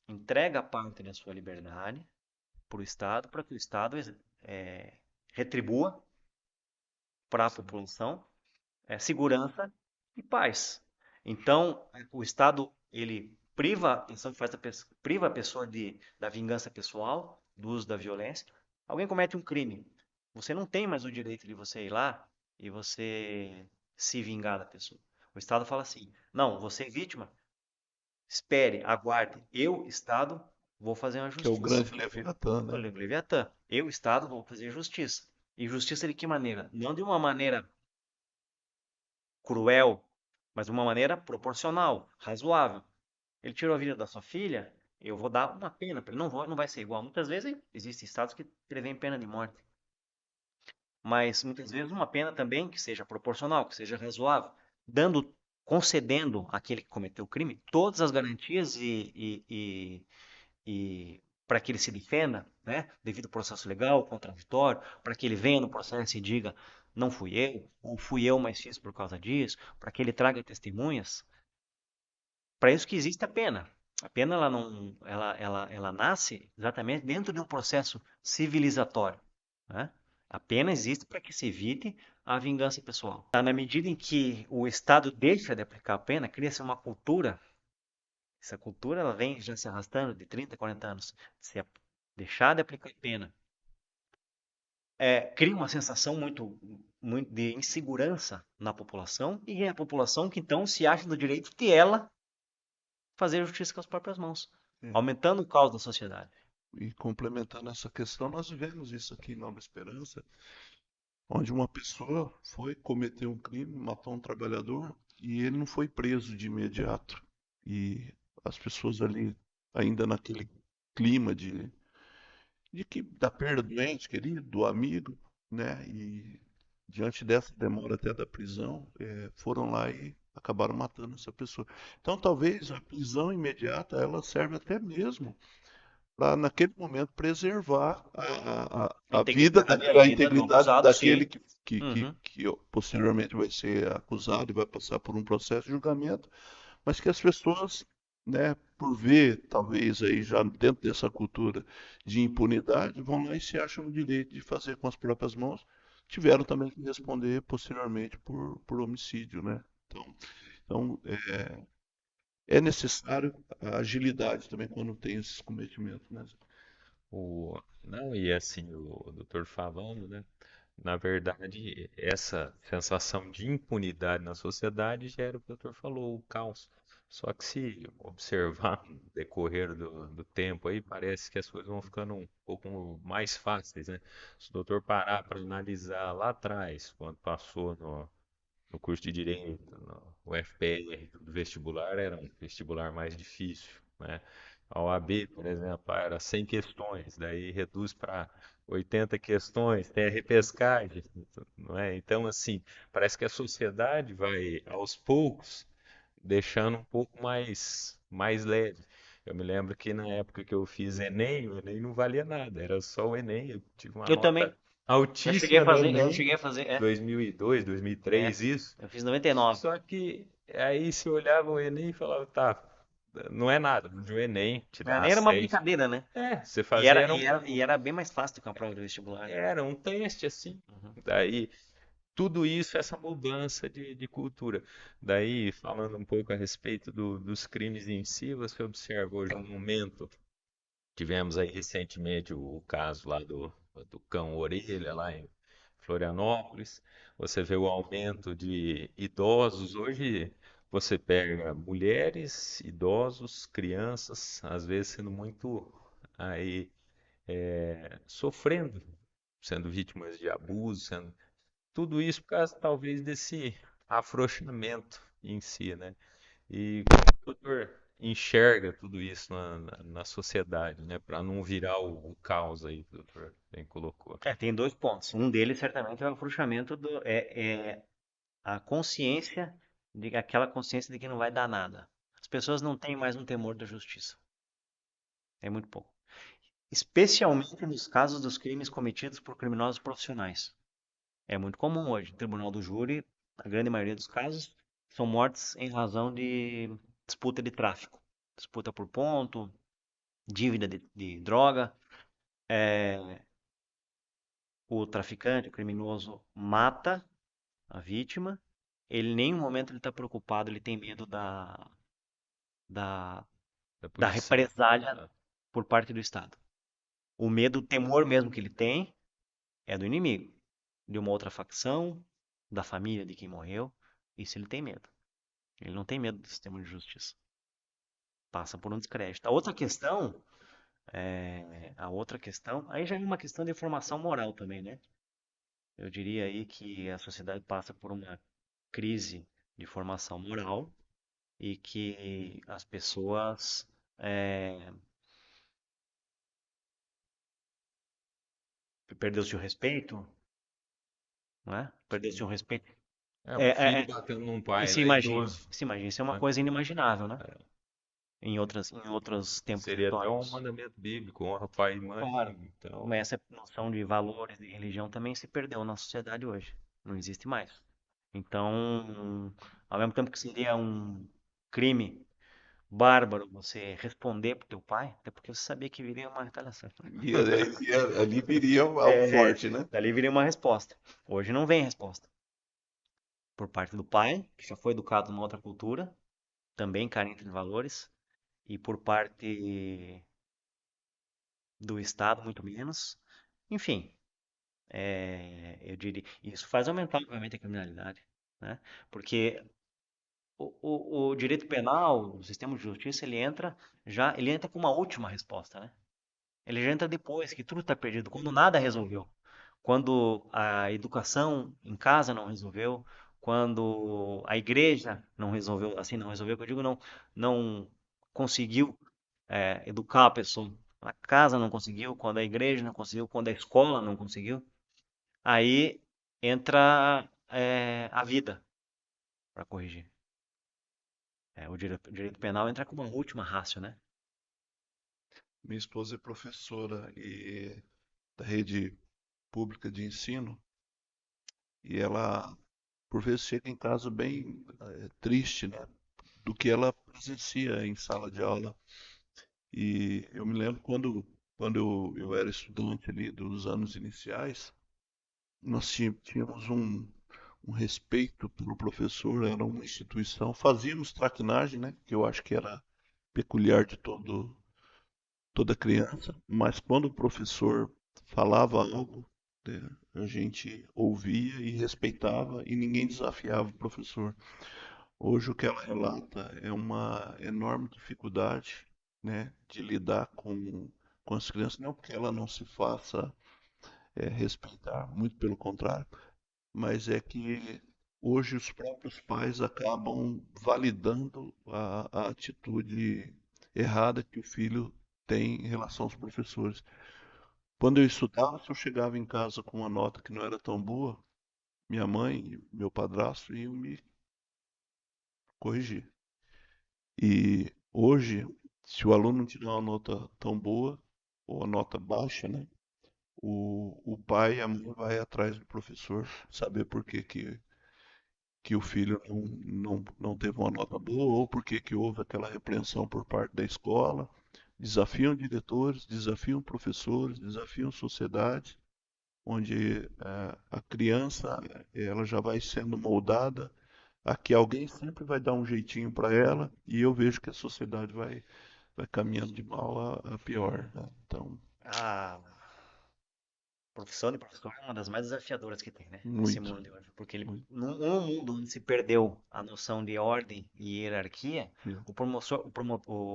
entrega parte da sua liberdade para o Estado, para que o Estado retribua para a população segurança e paz. Então, o Estado ele priva a pessoa, priva a pessoa da vingança pessoal, do uso da violência. Alguém comete um crime, você não tem mais o direito de você ir lá e você se vingar da pessoa. O Estado fala assim: não, você é vítima, espere, aguarde. Eu, Estado, vou fazer uma Que é o justiça. grande Leviatã, O né? Leviatã, eu, Estado, vou fazer justiça. E justiça de que maneira? Não de uma maneira cruel, mas de uma maneira proporcional, razoável. Ele tirou a vida da sua filha, eu vou dar uma pena para ele. Não vai ser igual. Muitas vezes existem estados que prevêem pena de morte, mas muitas vezes uma pena também que seja proporcional, que seja razoável, concedendo àquele que cometeu o crime todas as garantias e para que ele se defenda, né, devido ao processo legal, contraditório, para que ele venha no processo e diga não fui eu, ou fui eu, mas fiz por causa disso, para que ele traga testemunhas. Para isso que existe a pena. A pena ela não, ela nasce exatamente dentro de um processo civilizatório, né? A pena existe para que se evite a vingança pessoal. Na medida em que o Estado deixa de aplicar a pena, cria-se uma cultura. Essa cultura ela vem já se arrastando de 30, 40 anos. Se deixar de aplicar a pena, cria uma sensação muito de insegurança na população e é a população que então se acha no direito de ela fazer justiça com as próprias mãos, É. aumentando o caos da sociedade. E complementando essa questão, nós vivemos isso aqui em Nova Esperança, onde uma pessoa foi cometer um crime, matou um trabalhador e ele não foi preso de imediato. E as pessoas ali, ainda naquele clima de que da perda do ente querido, do amigo, né? E diante dessa demora até da prisão, foram lá e acabaram matando essa pessoa. Então, talvez a prisão imediata ela serve até mesmo para, naquele momento, preservar a vida, A a vida do integridade acusado, daquele sim. Uhum. que posteriormente vai ser acusado e vai passar por um processo de julgamento, mas que as pessoas, né, por ver, talvez aí já dentro dessa cultura de impunidade, vão lá e se acham no direito de fazer com as próprias mãos, tiveram também que responder posteriormente por homicídio, né? Então é necessário a agilidade também quando tem esses cometimentos, né? Não, e assim, o doutor falando, né? Na verdade, essa sensação de impunidade na sociedade gera o que o doutor falou, o caos. Só que se observar no decorrer do tempo aí, parece que as coisas vão ficando um pouco mais fáceis, né? Se o doutor parar para analisar lá atrás, quando passou no curso de Direito, no FPR, do vestibular, era um vestibular mais difícil, né? A OAB, por exemplo, era 100 questões, daí reduz para 80 questões, tem a repescagem, não é? Então, assim, parece que a sociedade vai, aos poucos, deixando um pouco mais leve. Eu me lembro que na época que eu fiz Enem, o Enem não valia nada, era só o Enem. Eu tive uma Eu também. nota altíssima no Eu não Enem, cheguei a fazer, 2002, é, 2003, isso. eu fiz 99. Só que aí se olhava o Enem e falava, tá, não é nada, o Enem te Pra dá mim era uma acesso. brincadeira, né? É, você fazia E era bem mais fácil do que a prova de vestibular, né? era um teste assim. Uhum. Daí tudo isso, essa mudança de cultura. Daí, falando um pouco a respeito dos crimes em si, você observa hoje um momento. Tivemos aí recentemente o caso lá do cão Orelha, lá em Florianópolis. Você vê o aumento de idosos. Hoje você pega mulheres, idosos, crianças, às vezes sendo muito aí sofrendo, sendo vítimas de abuso, tudo isso por causa talvez desse afrouxamento em si, né? E como que o doutor enxerga tudo isso na sociedade, né? Para não virar o caos aí que o doutor bem colocou. Tem dois pontos. Um deles certamente é o afrouxamento é a consciência aquela consciência de que não vai dar nada. As pessoas não têm mais um temor da justiça. É muito pouco. Especialmente nos casos dos crimes cometidos por criminosos profissionais. É muito comum hoje, no tribunal do júri, a grande maioria dos casos são mortes em razão de disputa de tráfico, disputa por ponto, dívida de droga. O traficante, o criminoso, mata a vítima. Ele em nenhum momento ele está preocupado, ele tem medo da, Da da punição. represália Ah, por parte do Estado. O medo, o temor mesmo que ele tem é do inimigo, de uma outra facção, da família de quem morreu. Isso ele tem medo. Ele não tem medo do sistema de justiça. Passa por um descrédito. A outra questão, aí já é uma questão de formação moral também, né? Eu diria aí que a sociedade passa por uma crise de formação moral e que as pessoas perdeu-se o respeito, não é? Perdeu-se o respeito. um É, é, filho é, batendo num e pai, né? Idoso. se imagine, isso é uma Né? coisa inimaginável, né? Em outros tempos Seria até um históricos. mandamento bíblico, honra pai e mãe. Claro. Então, Mas essa noção de valores, de religião também se perdeu na sociedade hoje. Não existe mais. Então, ao mesmo tempo que seria um crime bárbaro você responder pro teu pai, até porque você sabia que viria uma retaliação. Ali viria algo É, forte, né? dali viria uma resposta. Hoje não vem resposta. Por parte do pai, que já foi educado numa outra cultura, também carente de valores, e por parte do Estado, muito menos. Enfim, eu diria, isso faz aumentar, obviamente, a criminalidade, né? Porque o direito penal, o sistema de justiça, ele entra com uma última resposta, né? Ele já entra depois que tudo está perdido, quando nada resolveu. Quando a educação em casa não resolveu, quando a igreja não resolveu, assim, não resolveu, que eu digo, não conseguiu educar a pessoa. A casa não conseguiu, quando a igreja não conseguiu, quando a escola não conseguiu, aí entra a vida para corrigir. O direito penal entra como uma última rácio, né? Minha esposa é professora e da rede pública de ensino e ela, por vezes, chega em casa bem triste, né, do que ela presencia em sala de aula. E eu me lembro quando eu era estudante ali dos anos iniciais, nós tínhamos um respeito pelo professor, era uma instituição, fazíamos traquinagem, né, que eu acho que era peculiar de toda criança, mas quando o professor falava algo, a gente ouvia e respeitava e ninguém desafiava o professor. Hoje o que ela relata é uma enorme dificuldade, né, de lidar com as crianças, não porque ela não se faça respeitar, muito pelo contrário, mas é que hoje os próprios pais acabam validando a atitude errada que o filho tem em relação aos professores. Quando eu estudava, se eu chegava em casa com uma nota que não era tão boa, minha mãe e meu padrasto iam me corrigir. E hoje, se o aluno não tiver uma nota tão boa, ou a nota baixa, né? O pai e a mãe vai atrás do professor saber por que que o filho não teve uma nota boa ou por que houve aquela repreensão por parte da escola. Desafiam diretores, desafiam professores, desafiam sociedade, onde a criança ela já vai sendo moldada a que alguém sempre vai dar um jeitinho para ela e eu vejo que a sociedade vai caminhando de mal a pior, né? Então, A profissão de professor é uma das mais desafiadoras que tem, né? Nesse muito, mundo de hoje. Porque muito. num mundo onde se perdeu a noção de ordem e hierarquia, É. o Professor.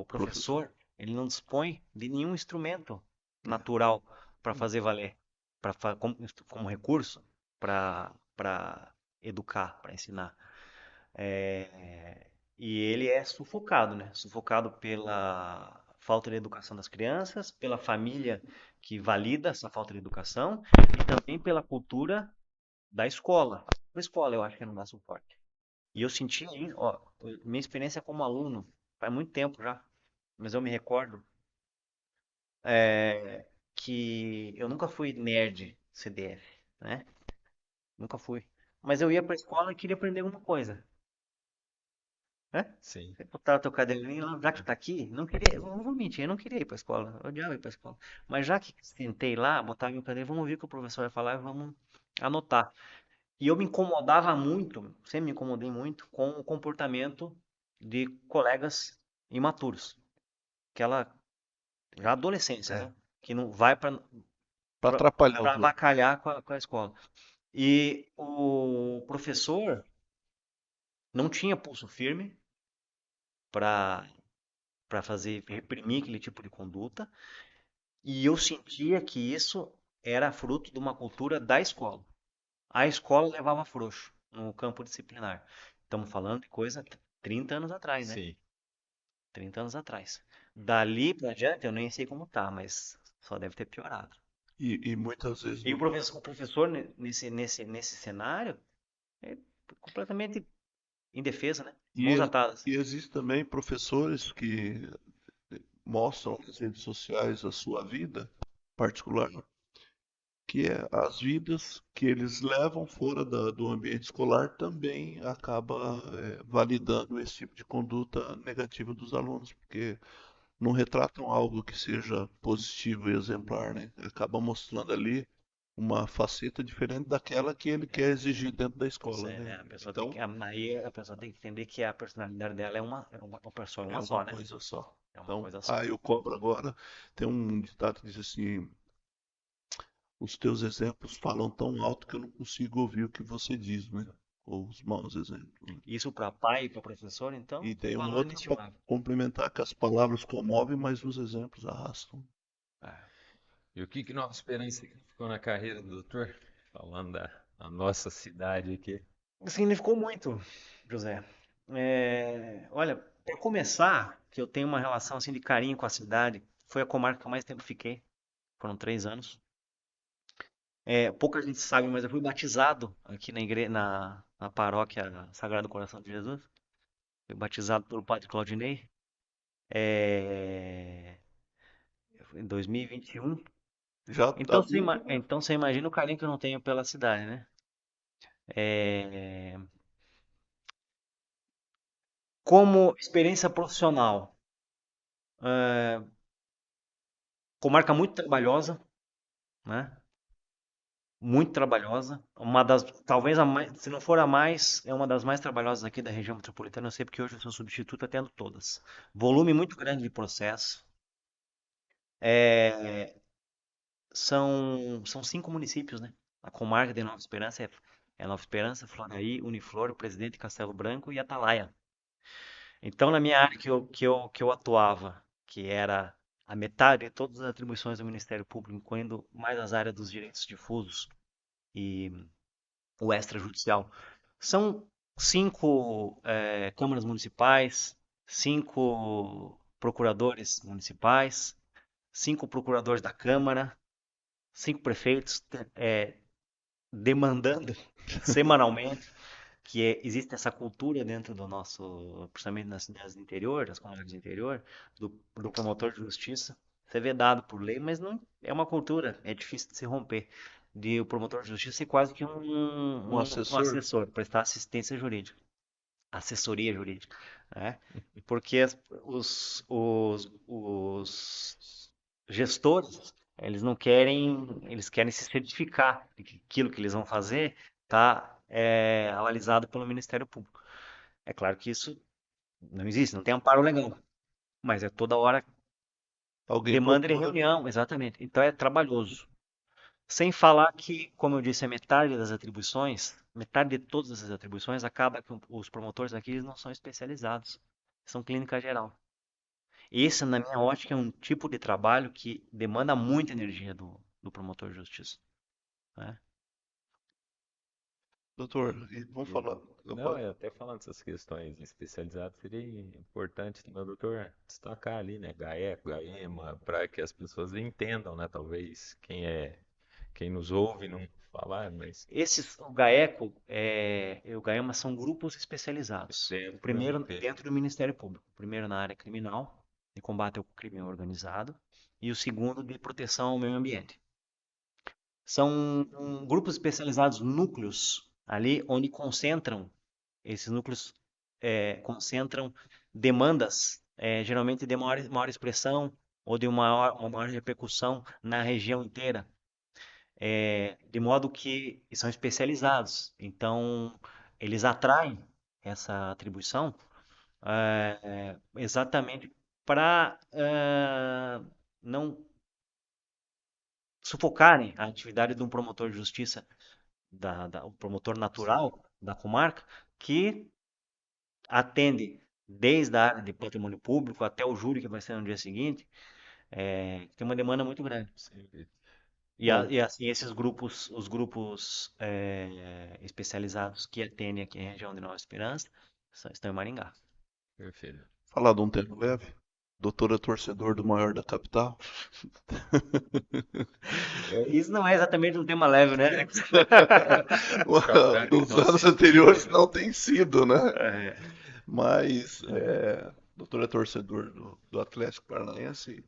professor, ele não dispõe de nenhum instrumento natural para fazer valer, como recurso para educar, para ensinar. É, e ele é sufocado, né? Sufocado pela falta de educação das crianças, pela família que valida essa falta de educação e também pela cultura da escola. A escola eu acho que não dá suporte. E eu senti aí, ó, minha experiência como aluno, faz muito tempo já, mas eu me recordo que eu nunca fui nerd CDF, né? Nunca fui. Mas eu ia pra escola e queria aprender alguma coisa. Né? Sim. Você botar o teu caderninho lá, já que tá aqui, não queria, eu não vou mentir, eu não queria ir pra escola, eu odiava ir pra escola. Mas já que sentei lá, botar meu caderno, vamos ouvir o que o professor vai falar e vamos anotar. E eu me incomodava muito, sempre me incomodei muito com o comportamento de colegas imaturos. Aquela, já adolescência, É, né? Que não vai pra para pra atrapalhar pra os outros. avacalhar com a escola. E o professor não tinha pulso firme para fazer reprimir aquele tipo de conduta. E eu sentia que isso era fruto de uma cultura da escola. A escola levava frouxo no campo disciplinar. Estamos falando de coisa 30 anos atrás, né? Sim. 30 anos atrás. Dali pra diante eu nem sei como tá, mas só deve ter piorado. E muitas vezes E o professor nesse cenário é completamente indefeso, né? e, Mãos e atadas. existem também professores que mostram nas redes sociais a sua vida particular, que é as vidas que eles levam fora do ambiente escolar também acaba validando esse tipo de conduta negativa dos alunos, porque não retratam algo que seja positivo e exemplar, né? Acaba mostrando ali uma faceta diferente daquela que ele quer exigir dentro da escola, né? A pessoa tem Então, que, aí a pessoa tem que entender que a personalidade dela é uma pessoa, é é uma uma só, né? coisa só. É uma Então, coisa só. eu cobro agora. Tem um ditado que diz assim: os teus exemplos falam tão alto que eu não consigo ouvir o que você diz, né? Ou os maus exemplos, né? Isso para pai e para professor, então, E tem um valor outro para inestimável. complementar que as palavras comovem, mas os exemplos arrastam. É. E o que Nova Esperança significou na carreira do doutor? Falando da nossa cidade aqui. Significou muito, José. Olha, para começar, que eu tenho uma relação assim de carinho com a cidade, foi a comarca que eu mais tempo fiquei. Foram 3 anos. Pouca gente sabe, mas eu fui batizado aqui na paróquia Sagrado Coração de Jesus. Fui batizado pelo Padre Claudinei. É, em 2021. Já Então adulto, né? então você imagina o carinho que eu não tenho pela cidade, né? É, Como experiência profissional, comarca muito trabalhosa, né? Muito trabalhosa. Uma das, talvez a mais, se não for a mais, é uma das mais trabalhosas aqui da região metropolitana. Eu sei porque hoje eu sou substituto atendo todas. Volume muito grande de processo. É, são 5 municípios, né? A comarca de Nova Esperança é Nova Esperança, Floraí, Uniflor, Presidente Castelo Branco e Atalaia. Então, na minha área que eu atuava, que era a metade de todas as atribuições do Ministério Público, incluindo mais as áreas dos direitos difusos e o extrajudicial, são 5 câmaras municipais, 5 procuradores municipais, 5 procuradores da Câmara, 5 prefeitos demandando semanalmente existe essa cultura dentro do nosso, principalmente nas cidades do interior, das comunidades do interior, do promotor de justiça. Isso é vedado por lei, mas não é uma cultura, é difícil de se romper. De o promotor de justiça ser quase que Um um assessor. assessor, prestar assistência jurídica, assessoria jurídica, né? Porque os gestores, eles não querem, eles querem se certificar de que aquilo que eles vão fazer está avalizado pelo Ministério Público. É claro que isso não existe, não tem amparo legal, mas é toda hora Alguém demanda de procura. reunião, exatamente. Então é trabalhoso. Sem falar que, como eu disse, a metade das atribuições, metade de todas essas atribuições, acaba que os promotores aqui eles não são especializados, são clínica geral. Esse, na minha ótica, é um tipo de trabalho que demanda muita energia do promotor de justiça, né? Doutor, e vamos falar. Não, até falando dessas questões especializadas, seria importante, né, doutor, destacar ali, né, GAECO, GAEMA, para que as pessoas entendam, né, talvez quem nos ouve não falar, mas O GAECO e o GAEMA são grupos especializados. O dentro do primeiro MP. dentro do Ministério Público. O primeiro na área criminal, de combate ao crime organizado, e o segundo de proteção ao meio ambiente. São grupos especializados, núcleos ali onde esses núcleos concentram demandas, geralmente de maior expressão ou de uma maior repercussão na região inteira, de modo que são especializados. Então, eles atraem essa atribuição exatamente para não sufocarem a atividade de um promotor de justiça, o promotor natural da comarca, que atende desde a área de patrimônio público até o júri que vai ser no dia seguinte, tem uma demanda muito grande. Sim. Bom, E assim, os grupos especializados que atendem aqui a região de Nova Esperança estão em Maringá. Perfeito. falar de um tema leve. Doutor é torcedor do maior da capital. Isso não é exatamente um tema leve, né? Nos anos anteriores não tem sido, né? É, Mas doutor é torcedor do Atlético Paranaense.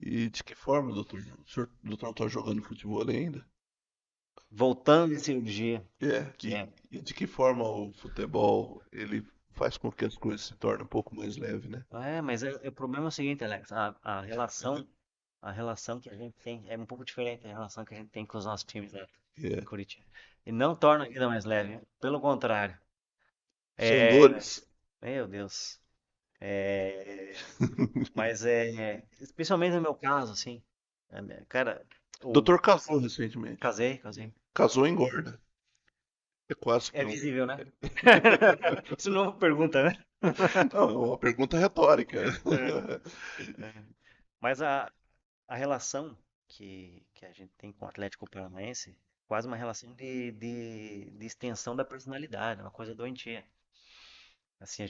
E de que forma, doutor? Doutor não está jogando futebol ainda? voltando de cirurgia, É, que é e de que forma o futebol ele faz com que as coisas se tornem um pouco mais leves, né? Mas o problema é o seguinte, Alex, a relação que a gente tem é um pouco diferente da relação que a gente tem com os nossos times lá É. em Curitiba. E não torna a vida mais leve, pelo contrário. São É, dores. meu Deus. Mas especialmente no meu caso, assim, cara, Doutor casou recentemente. casei. Casou e engorda. É quase É que um. visível, né? Isso não é uma pergunta, né? Não, é uma pergunta retórica. Mas a relação que a gente tem com o Atlético Paranaense, quase uma relação de extensão da personalidade, uma coisa doentia. Assim,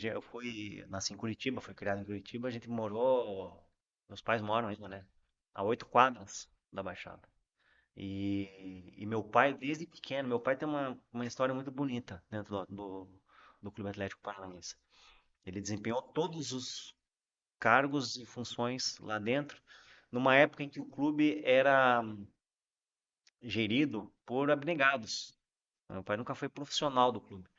nasci em Curitiba, fui criado em Curitiba, a gente meus pais moram ainda, né? A 8 quadras da Baixada. E meu pai, desde pequeno, meu pai tem uma história muito bonita dentro do Clube Atlético Paranaense. Ele desempenhou todos os cargos e funções lá dentro, numa época em que o clube era gerido por abnegados. Meu pai nunca foi profissional do clube.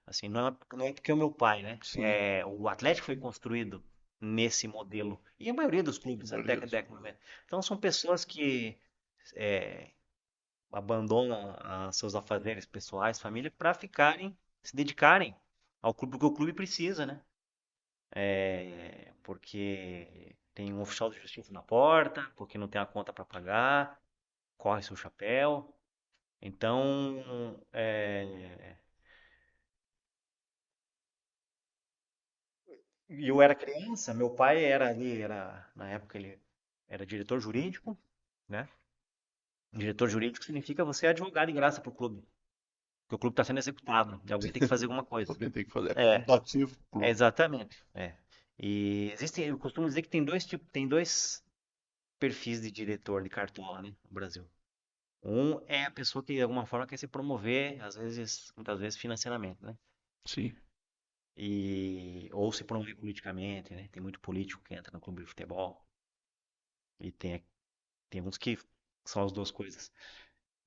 Assim, não é porque é o meu pai, né? Sim, O Atlético foi construído nesse modelo. E a maioria dos clubes, até a beleza. década de 90. Então são pessoas que é, abandonam seus afazeres pessoais, família, para se dedicarem ao clube, porque o clube precisa, né? Porque tem um oficial de justiça na porta, porque não tem a conta para pagar, corre seu chapéu. Então, e eu era criança, meu pai na época ele era diretor jurídico, né? Diretor jurídico significa você é advogado em graça para o clube, porque o clube está sendo executado, e alguém tem que fazer alguma coisa. Alguém tem que fazer. É É, convidativo pro clube. exatamente. E existem, eu costumo dizer que tem dois tipos, tem dois perfis de diretor de cartola, né, no Brasil. Um é a pessoa que de alguma forma quer se promover, às vezes, muitas vezes financeiramente, né? Sim. Ou se promover politicamente, né? Tem muito político que entra no clube de futebol e tem uns que são as duas coisas.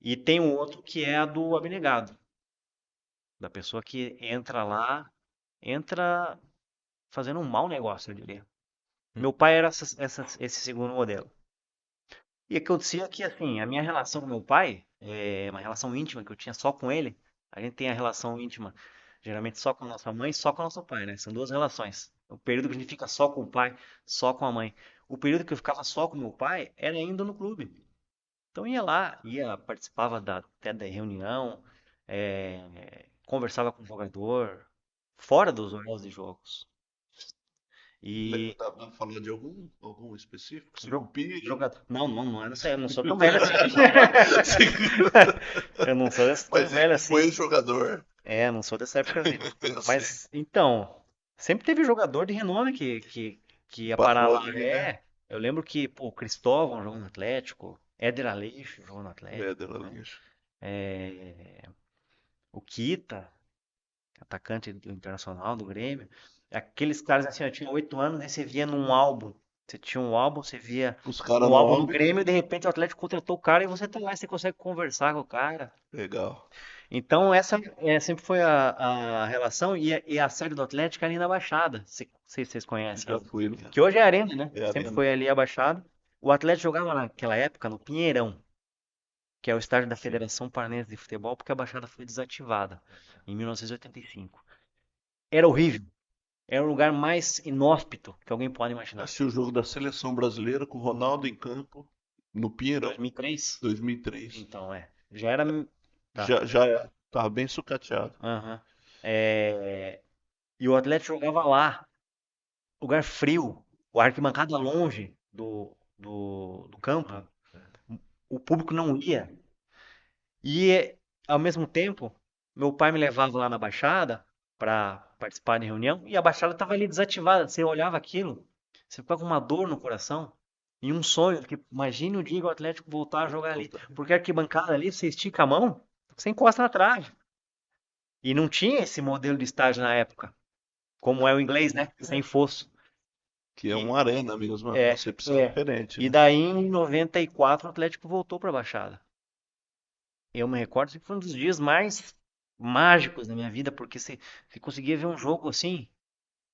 E tem um outro que é a do abnegado, da pessoa que entra lá, entra fazendo um mau negócio, eu diria. Meu pai era esse segundo modelo. E acontecia que, assim, a minha relação com meu pai, é uma relação íntima que eu tinha só com ele. A gente tem a relação íntima, geralmente só com a nossa mãe, só com o nosso pai, né? São duas relações. O período que a gente fica só com o pai, só com a mãe. O período que eu ficava só com meu pai era indo no clube. Então ia lá, participava até da reunião, conversava com o jogador, fora dos horários de jogos. E Dá pra falar de algum específico? jo- Sucupira? jogador. Não, não, não, eu não sou tão velho assim. Eu não sou tão Mas velho ele assim. foi jogador. Não sou dessa época aí. Eu sei. Mas, então, sempre teve jogador de renome que ia parar Passou lá. ali, né? Eu lembro que, pô, o Cristóvão jogou no Atlético, Éder Aleixo jogou no É, Atlético, de né? Lalinha. É, o Kita, atacante do Internacional, do Grêmio. Aqueles caras assim, eu tinha 8 anos, aí você via num álbum. Você tinha um álbum, você via Os caras no no álbum do álbum. Grêmio, e de repente o Atlético contratou o cara e você tá lá e você consegue conversar com o cara. Legal. Então, essa sempre foi a relação. E a sede do Atlético é ali na Baixada. Não sei se vocês conhecem. Já fui, né? Que hoje é Arena, né? É Sempre Arena. foi ali a Baixada. O Atlético jogava naquela época no Pinheirão, que é o estádio da Sim. Federação Paranense de Futebol, porque a Baixada foi desativada em 1985. Era horrível. Era o lugar mais inóspito que alguém pode imaginar. Assisti o jogo da seleção brasileira com o Ronaldo em campo no Pinheirão, 2003? 2003. Então, já era. Tá. Já tava bem sucateado. Aham. E o Atlético jogava lá. Lugar frio, o arquibancada longe do campo, Ah, o público não ia. E, ao mesmo tempo, meu pai me levava lá na Baixada para participar de reunião e a Baixada estava ali desativada. Você olhava aquilo, você ficava com uma dor no coração e um sonho, que imagine o dia que o Atlético voltar a jogar ali. Porque a arquibancada ali, você estica a mão, você encosta na trave. E não tinha esse modelo de estádio na época, como é o inglês, né? Sem fosso. Que é E, uma arena mesmo, uma É, concepção é. diferente, E né? daí em 94 o Atlético voltou para a Baixada. Eu me recordo que foi um dos dias mais mágicos da minha vida, porque você conseguia ver um jogo assim,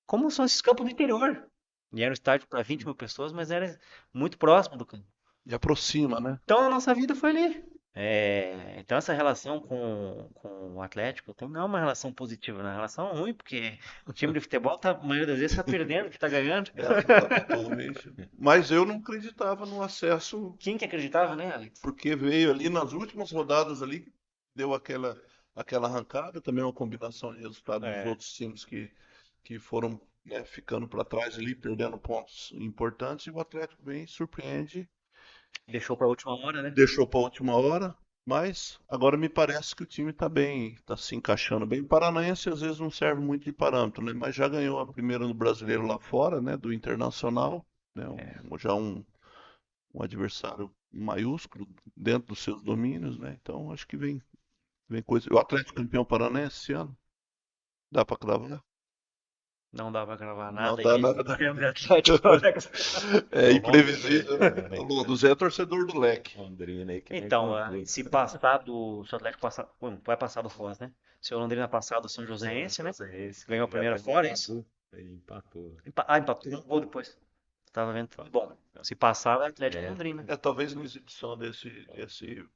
como são esses campos do interior. E era um estádio para 20 mil pessoas, mas era muito próximo do campo. E aproxima, né? Então a nossa vida foi ali. Então essa relação com o Atlético não é uma relação positiva, é uma relação ruim, porque o time de futebol, a maioria das vezes, está perdendo, que está ganhando. Totalmente. Mas eu não acreditava no acesso, Quem que acreditava, né, Alex? porque veio ali nas últimas rodadas ali, deu aquela arrancada, também uma combinação de resultados dos É. outros times que foram, né, ficando para trás ali, perdendo pontos importantes, e o Atlético vem, surpreende, Deixou para a última hora, né? deixou para a última hora, mas agora me parece que o time está bem, está se encaixando bem. O Paranaense às vezes não serve muito de parâmetro, né? Mas já ganhou a primeira no Brasileiro lá fora, né? Do Internacional, né? Já um adversário maiúsculo dentro dos seus domínios, né? Então acho que vem coisa. O Atlético campeão paranaense esse ano, dá para cravar? Não dá pra gravar Não nada dá aí. nada. Filme de Atlético, Alex. É o imprevisível, né? Londrina, O Londrina é torcedor do Leque. Londrina aí que vem Então, com tudo. se o Atlético passar, bom, vai passar do Foz, né? Se o Londrina passar do São Joséense, né? Esse Ganhou a já primeira até fora, é isso? empatou. Aí empatou. Empatou um gol depois. Tava vendo. Bom, Empatou. se passar, é Atlético e É, Londrina. Talvez na exibição desse episódio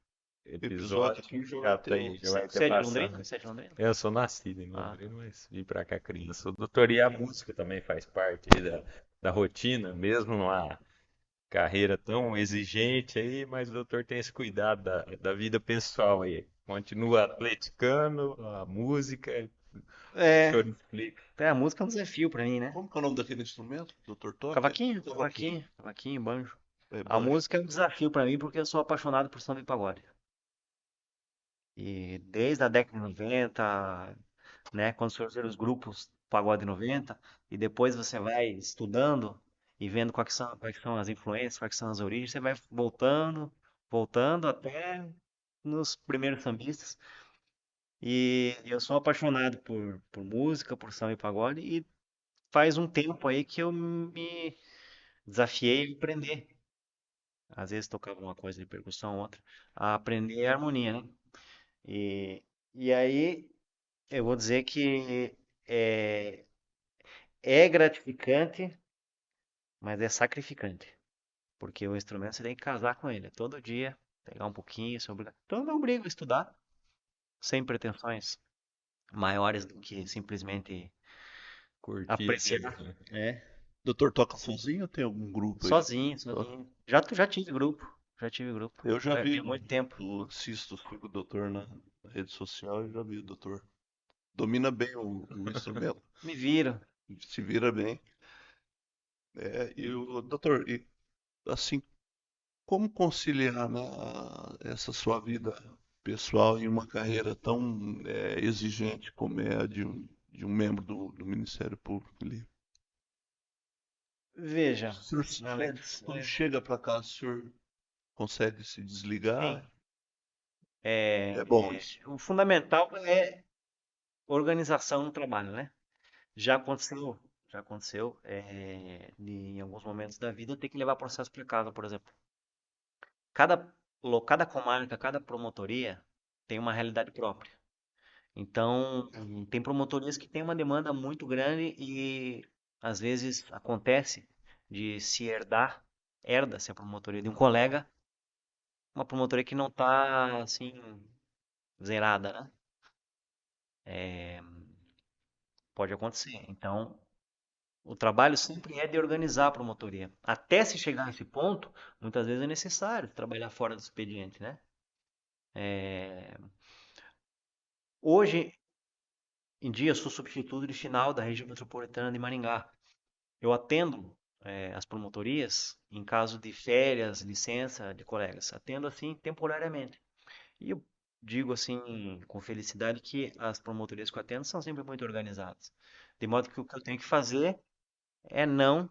episódio aqui já já vai ter tem, já vai ter Você é de Londrina? passado. Você é de Londrina? Eu sou nascido em Ah, Londrina, mas vim pra cá criança. O doutor, e a música também faz parte aí da rotina, mesmo numa carreira tão exigente aí, mas o doutor tem esse cuidado da vida pessoal aí. Continua atleticano, a música, o é. senhor explica. A música é um desafio pra mim, né? Como que é o nome daquele instrumento? Doutor Toque? Cavaquinho, Cavaquinho. cavaquinho, cavaquinho, banjo. É, A banjo. música é um desafio pra mim porque eu sou apaixonado por samba e pagode. E desde a década de 90, né, quando surgiram os grupos Pagode 90, e depois você vai estudando e vendo quais são as influências, quais são as origens, você vai voltando até nos primeiros sambistas. E eu sou apaixonado por música, por samba e pagode, e faz um tempo aí que eu me desafiei a aprender. Às vezes tocava uma coisa de percussão, outra, a aprender harmonia, né? E, e aí eu vou dizer que é, é gratificante, mas é sacrificante. Porque o instrumento você tem que casar com ele. Todo dia, pegar um pouquinho, se obrigar. Então eu me obrigo a estudar, sem pretensões maiores do que simplesmente Curtir apreciar. mesmo, né? É. Doutor, toca sozinho ou tem algum grupo aí? Sozinho, sozinho. Já tive grupo. Já tive grupo. Eu já vi, Há muito tempo. eu assisto, sigo o doutor na rede social e já vi o doutor. Domina bem o instrumento, Me viro. se vira bem. E o doutor, e assim, como conciliar, né, essa sua vida pessoal em uma carreira tão exigente como é a de um membro do Ministério Público ali? Veja, O senhor, Alex, quando chega para casa, o senhor consegue se sim, desligar? é, É bom isso. o fundamental é organização no trabalho, né? Já aconteceu, em alguns momentos da vida ter que levar processo para casa, por exemplo. Cada comarca, cada promotoria tem uma realidade própria. Então, tem promotorias que têm uma demanda muito grande e às vezes acontece de se herda-se a promotoria de um colega, uma promotoria que não está assim zerada, né? Pode acontecer. Então, o trabalho sempre é de organizar a promotoria. Até se chegar nesse ponto, muitas vezes é necessário trabalhar fora do expediente, né? Hoje em dia, eu sou substituto de final da região metropolitana de Maringá. Eu atendo as promotorias em caso de férias, licença de colegas. Atendo assim temporariamente. E eu digo assim com felicidade que as promotorias que eu atendo são sempre muito organizadas. De modo que o que eu tenho que fazer é não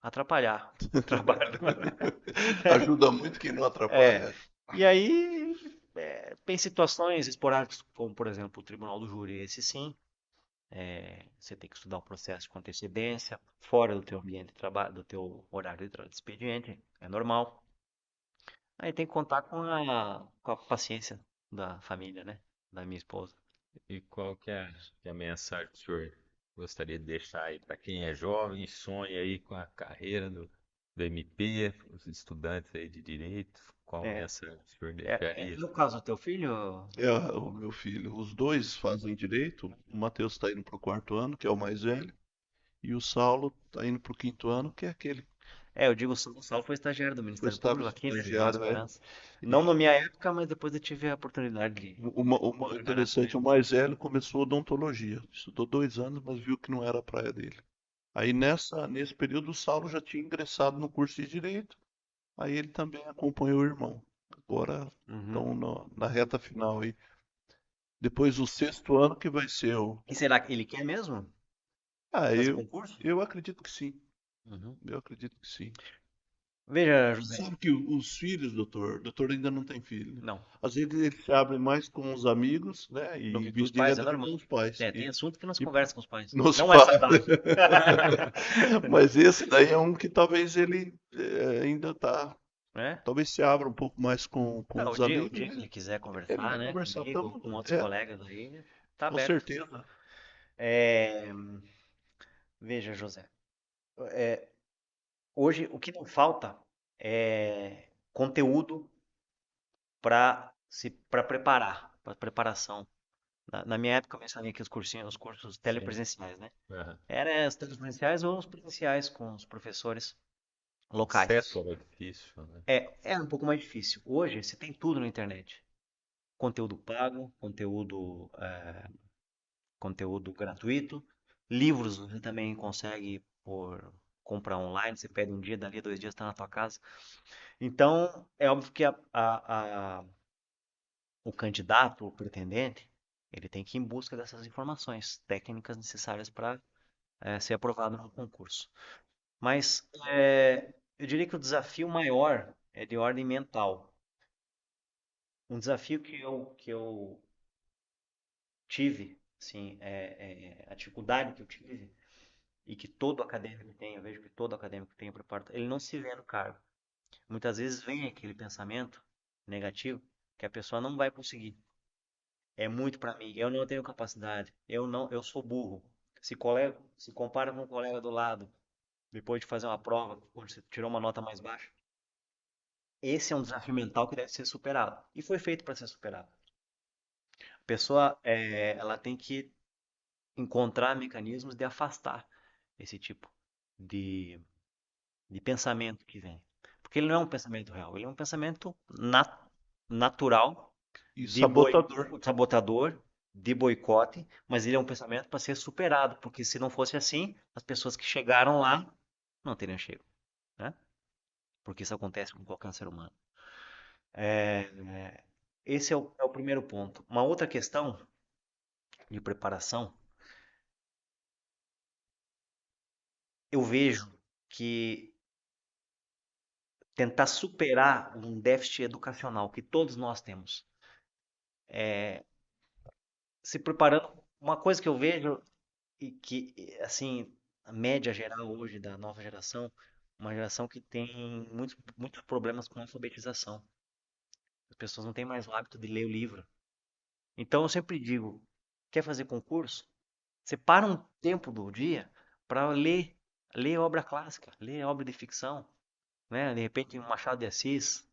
atrapalhar o trabalho. Ajuda muito que não É. atrapalha. E aí, tem situações esporádicas, como por exemplo o Tribunal do Júri. Esse sim, você tem que estudar o processo com antecedência, fora do teu ambiente de trabalho, do teu horário de expediente, é normal. Aí tem que contar com a paciência da família, né? Da minha esposa. E qual que é a mensagem que o senhor gostaria de deixar aí para quem é jovem, sonha aí com a carreira do MP, os estudantes aí de direito? Qual É, mensagem o senhor é deixaria? no caso do teu filho, É o meu filho. Os dois fazem direito. O Matheus está indo para o quarto ano, que é o mais velho, e o Saulo está indo para o quinto ano, que é aquele que eu digo, o Saulo foi estagiário do foi Ministério Público aqui, né, em Nova estagiário, é. Esperança. Não na E minha época, mas depois eu tive a oportunidade o de trabalhar com interessante, ele. o mais velho começou odontologia. Estudou 2 anos, mas viu que não era a praia dele. Aí nesse período o Saulo já tinha ingressado no curso de direito. Aí ele também acompanhou o irmão. Agora Uhum. estão na reta final aí. Depois do sexto ano que vai ser o. E será que ele quer mesmo Ah, fazer eu, concurso? eu acredito que sim. Uhum. Eu acredito que sim. Veja, José. Sabe que os filhos, doutor ainda não tem filho, né? Não, Às vezes eles se abrem mais com os amigos, né? do E que com via os pais é direta com normal. os pais. Tem assunto que não se E conversa com os pais. nos Não é pais. saudável. Mas esse daí é um que talvez ele ainda tá. Né? Talvez se abra um pouco mais com O os dia, o amigos, dia que né? ele quiser Ele conversar, vai né, conversar, comigo ou com outros é, colegas aí, tá com aberto. certeza. É, veja, José, é, hoje o que não falta é conteúdo para preparar, para preparação. Na minha época eu mencionei aqui os cursos Sim. telepresenciais, né? Aham. Era os telepresenciais ou os presenciais com os professores Acesso locais. ao edifício, né? É um pouco mais difícil. Hoje você tem tudo na internet. Conteúdo pago, conteúdo gratuito, livros você também consegue por comprar online, você pede um dia, dali a 2 dias está na tua casa. Então, é óbvio que o candidato, o pretendente, ele tem que ir em busca dessas informações técnicas necessárias para ser aprovado no concurso. Mas eu diria que o desafio maior é de ordem mental. Um desafio que eu tive, assim, a dificuldade que eu tive e que todo acadêmico tem, eu vejo que todo acadêmico tem preparo, ele não se vê no cargo. Muitas vezes vem aquele pensamento negativo que a pessoa não vai conseguir. É muito para mim, eu não tenho capacidade, eu sou burro. Se compara com um colega do lado, depois de fazer uma prova, onde você tirou uma nota mais baixa, esse é um desafio mental que deve ser superado. E foi feito para ser superado. A pessoa, ela tem que encontrar mecanismos de afastar esse tipo de, de pensamento que vem. Porque ele não é um pensamento real, ele é um pensamento natural, E de sabotador. sabotador, de boicote, mas ele é um pensamento para ser superado, porque se não fosse assim, as pessoas que chegaram lá não teriam chego, né? Porque isso acontece com qualquer ser humano. É, esse é o primeiro ponto. Uma outra questão de preparação, eu vejo que tentar superar um déficit educacional que todos nós temos, se preparando, uma coisa que eu vejo e que, assim, a média geral hoje da nova geração, uma geração que tem muitos problemas com a alfabetização. As pessoas não têm mais o hábito de ler o livro. Então eu sempre digo, quer fazer concurso? Separa um tempo do dia para ler obra clássica, ler obra de ficção, né? De repente um Machado de Assis,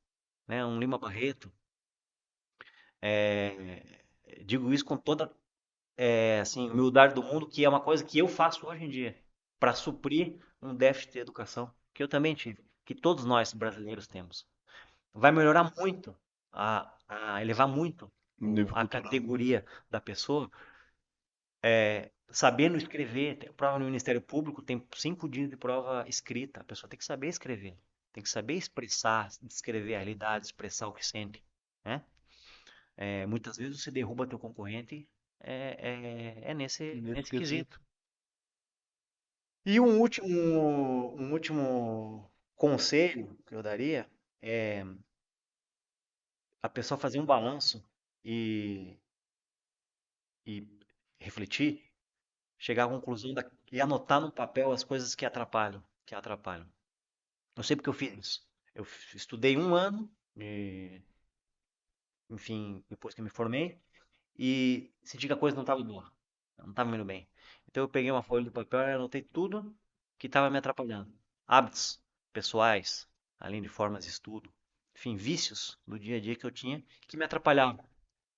né? Um Lima Barreto. Digo isso com toda assim, humildade do mundo, que é uma coisa que eu faço hoje em dia para suprir um déficit de educação que eu também tive, que todos nós brasileiros temos. Vai melhorar muito, a elevar muito Nível a cultural. categoria da pessoa, sabendo escrever. Tem prova no Ministério Público, tem 5 dias de prova escrita. A pessoa tem que saber escrever, tem que saber expressar, descrever a realidade, expressar o que sente, né? Muitas vezes você derruba teu concorrente Nesse nesse quesito. quesito. E um último conselho que eu daria é a pessoa fazer um balanço e, e refletir, chegar à conclusão e anotar no papel as coisas que a atrapalham. Eu sei porque eu fiz isso. Eu estudei um ano, enfim, depois que eu me formei, e senti que a coisa não estava boa, não estava indo bem. Então eu peguei uma folha de papel e anotei tudo que estava me atrapalhando. Hábitos pessoais, além de formas de estudo, enfim, vícios do dia a dia que eu tinha que me atrapalhavam,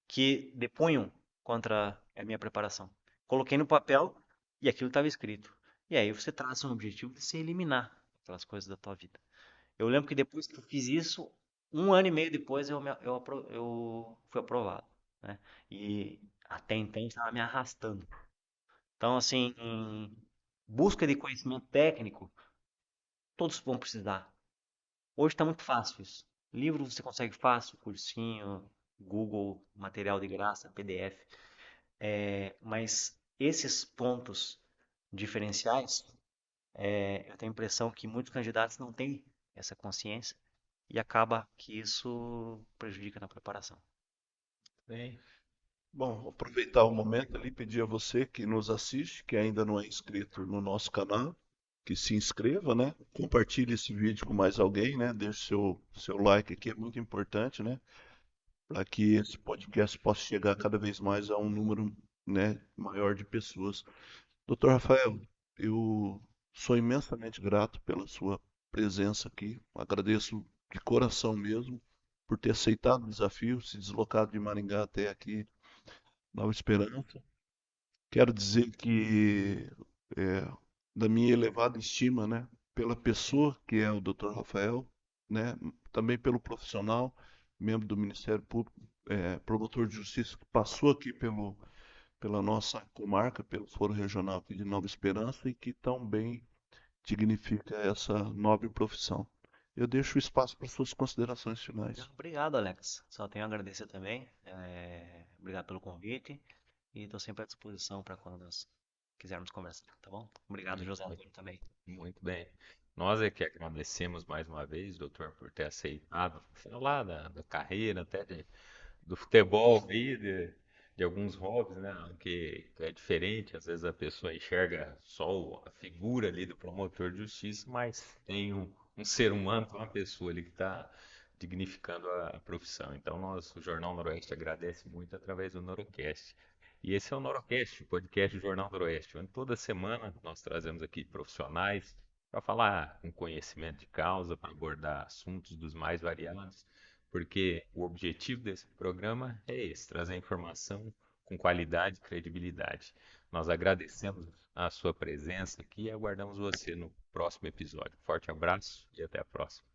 que depunham contra a minha preparação. Coloquei no papel e aquilo estava escrito. E aí você traça um objetivo de se eliminar aquelas coisas da tua vida. Eu lembro que depois que eu fiz isso, um ano e meio depois eu fui aprovado, né? E até então estava me arrastando. Então, assim, em busca de conhecimento técnico, todos vão precisar. Hoje está muito fácil isso. Livro você consegue fácil, cursinho, Google, material de graça, PDF. Mas esses pontos diferenciais, eu tenho a impressão que muitos candidatos não têm essa consciência e acaba que isso prejudica na preparação. Bem, Bom, aproveitar o momento ali, pedir a você que nos assiste, que ainda não é inscrito no nosso canal, que se inscreva, né? Compartilhe esse vídeo com mais alguém, né? Deixe seu like aqui, é muito importante, né? Para que esse podcast possa chegar cada vez mais a um número, né, maior de pessoas. Doutor Rafael, eu sou imensamente grato pela sua presença aqui. Agradeço de coração mesmo por ter aceitado o desafio, se deslocado de Maringá até aqui, Nova Esperança. Quero dizer que, é, da minha elevada estima, né, pela pessoa que é o Dr. Rafael, né, também pelo profissional, membro do Ministério Público, promotor de justiça que passou aqui pela nossa comarca, pelo Foro Regional aqui de Nova Esperança e que tão bem dignifica essa nobre profissão. Eu deixo o espaço para suas considerações finais. Obrigado, Alex. Só tenho a agradecer também. Obrigado pelo convite e estou sempre à disposição para quando quisermos conversar, tá bom? Obrigado, José Muito, Antônio, também. muito bem. Nós é que agradecemos mais uma vez, doutor, por ter aceitado falar da carreira, até do futebol aí, de alguns hobbies, né? Que é diferente, às vezes a pessoa enxerga só a figura ali do promotor de justiça, mas tem um ser humano, uma pessoa ali que está dignificando a profissão. Então, o Jornal Noroeste agradece muito através do Norocast. E esse é o Norocast, o podcast do Jornal Noroeste, onde toda semana nós trazemos aqui profissionais para falar com conhecimento de causa, para abordar assuntos dos mais variados, porque o objetivo desse programa é esse, trazer informação com qualidade e credibilidade. Nós agradecemos a sua presença aqui e aguardamos você no próximo episódio. Forte abraço e até a próxima.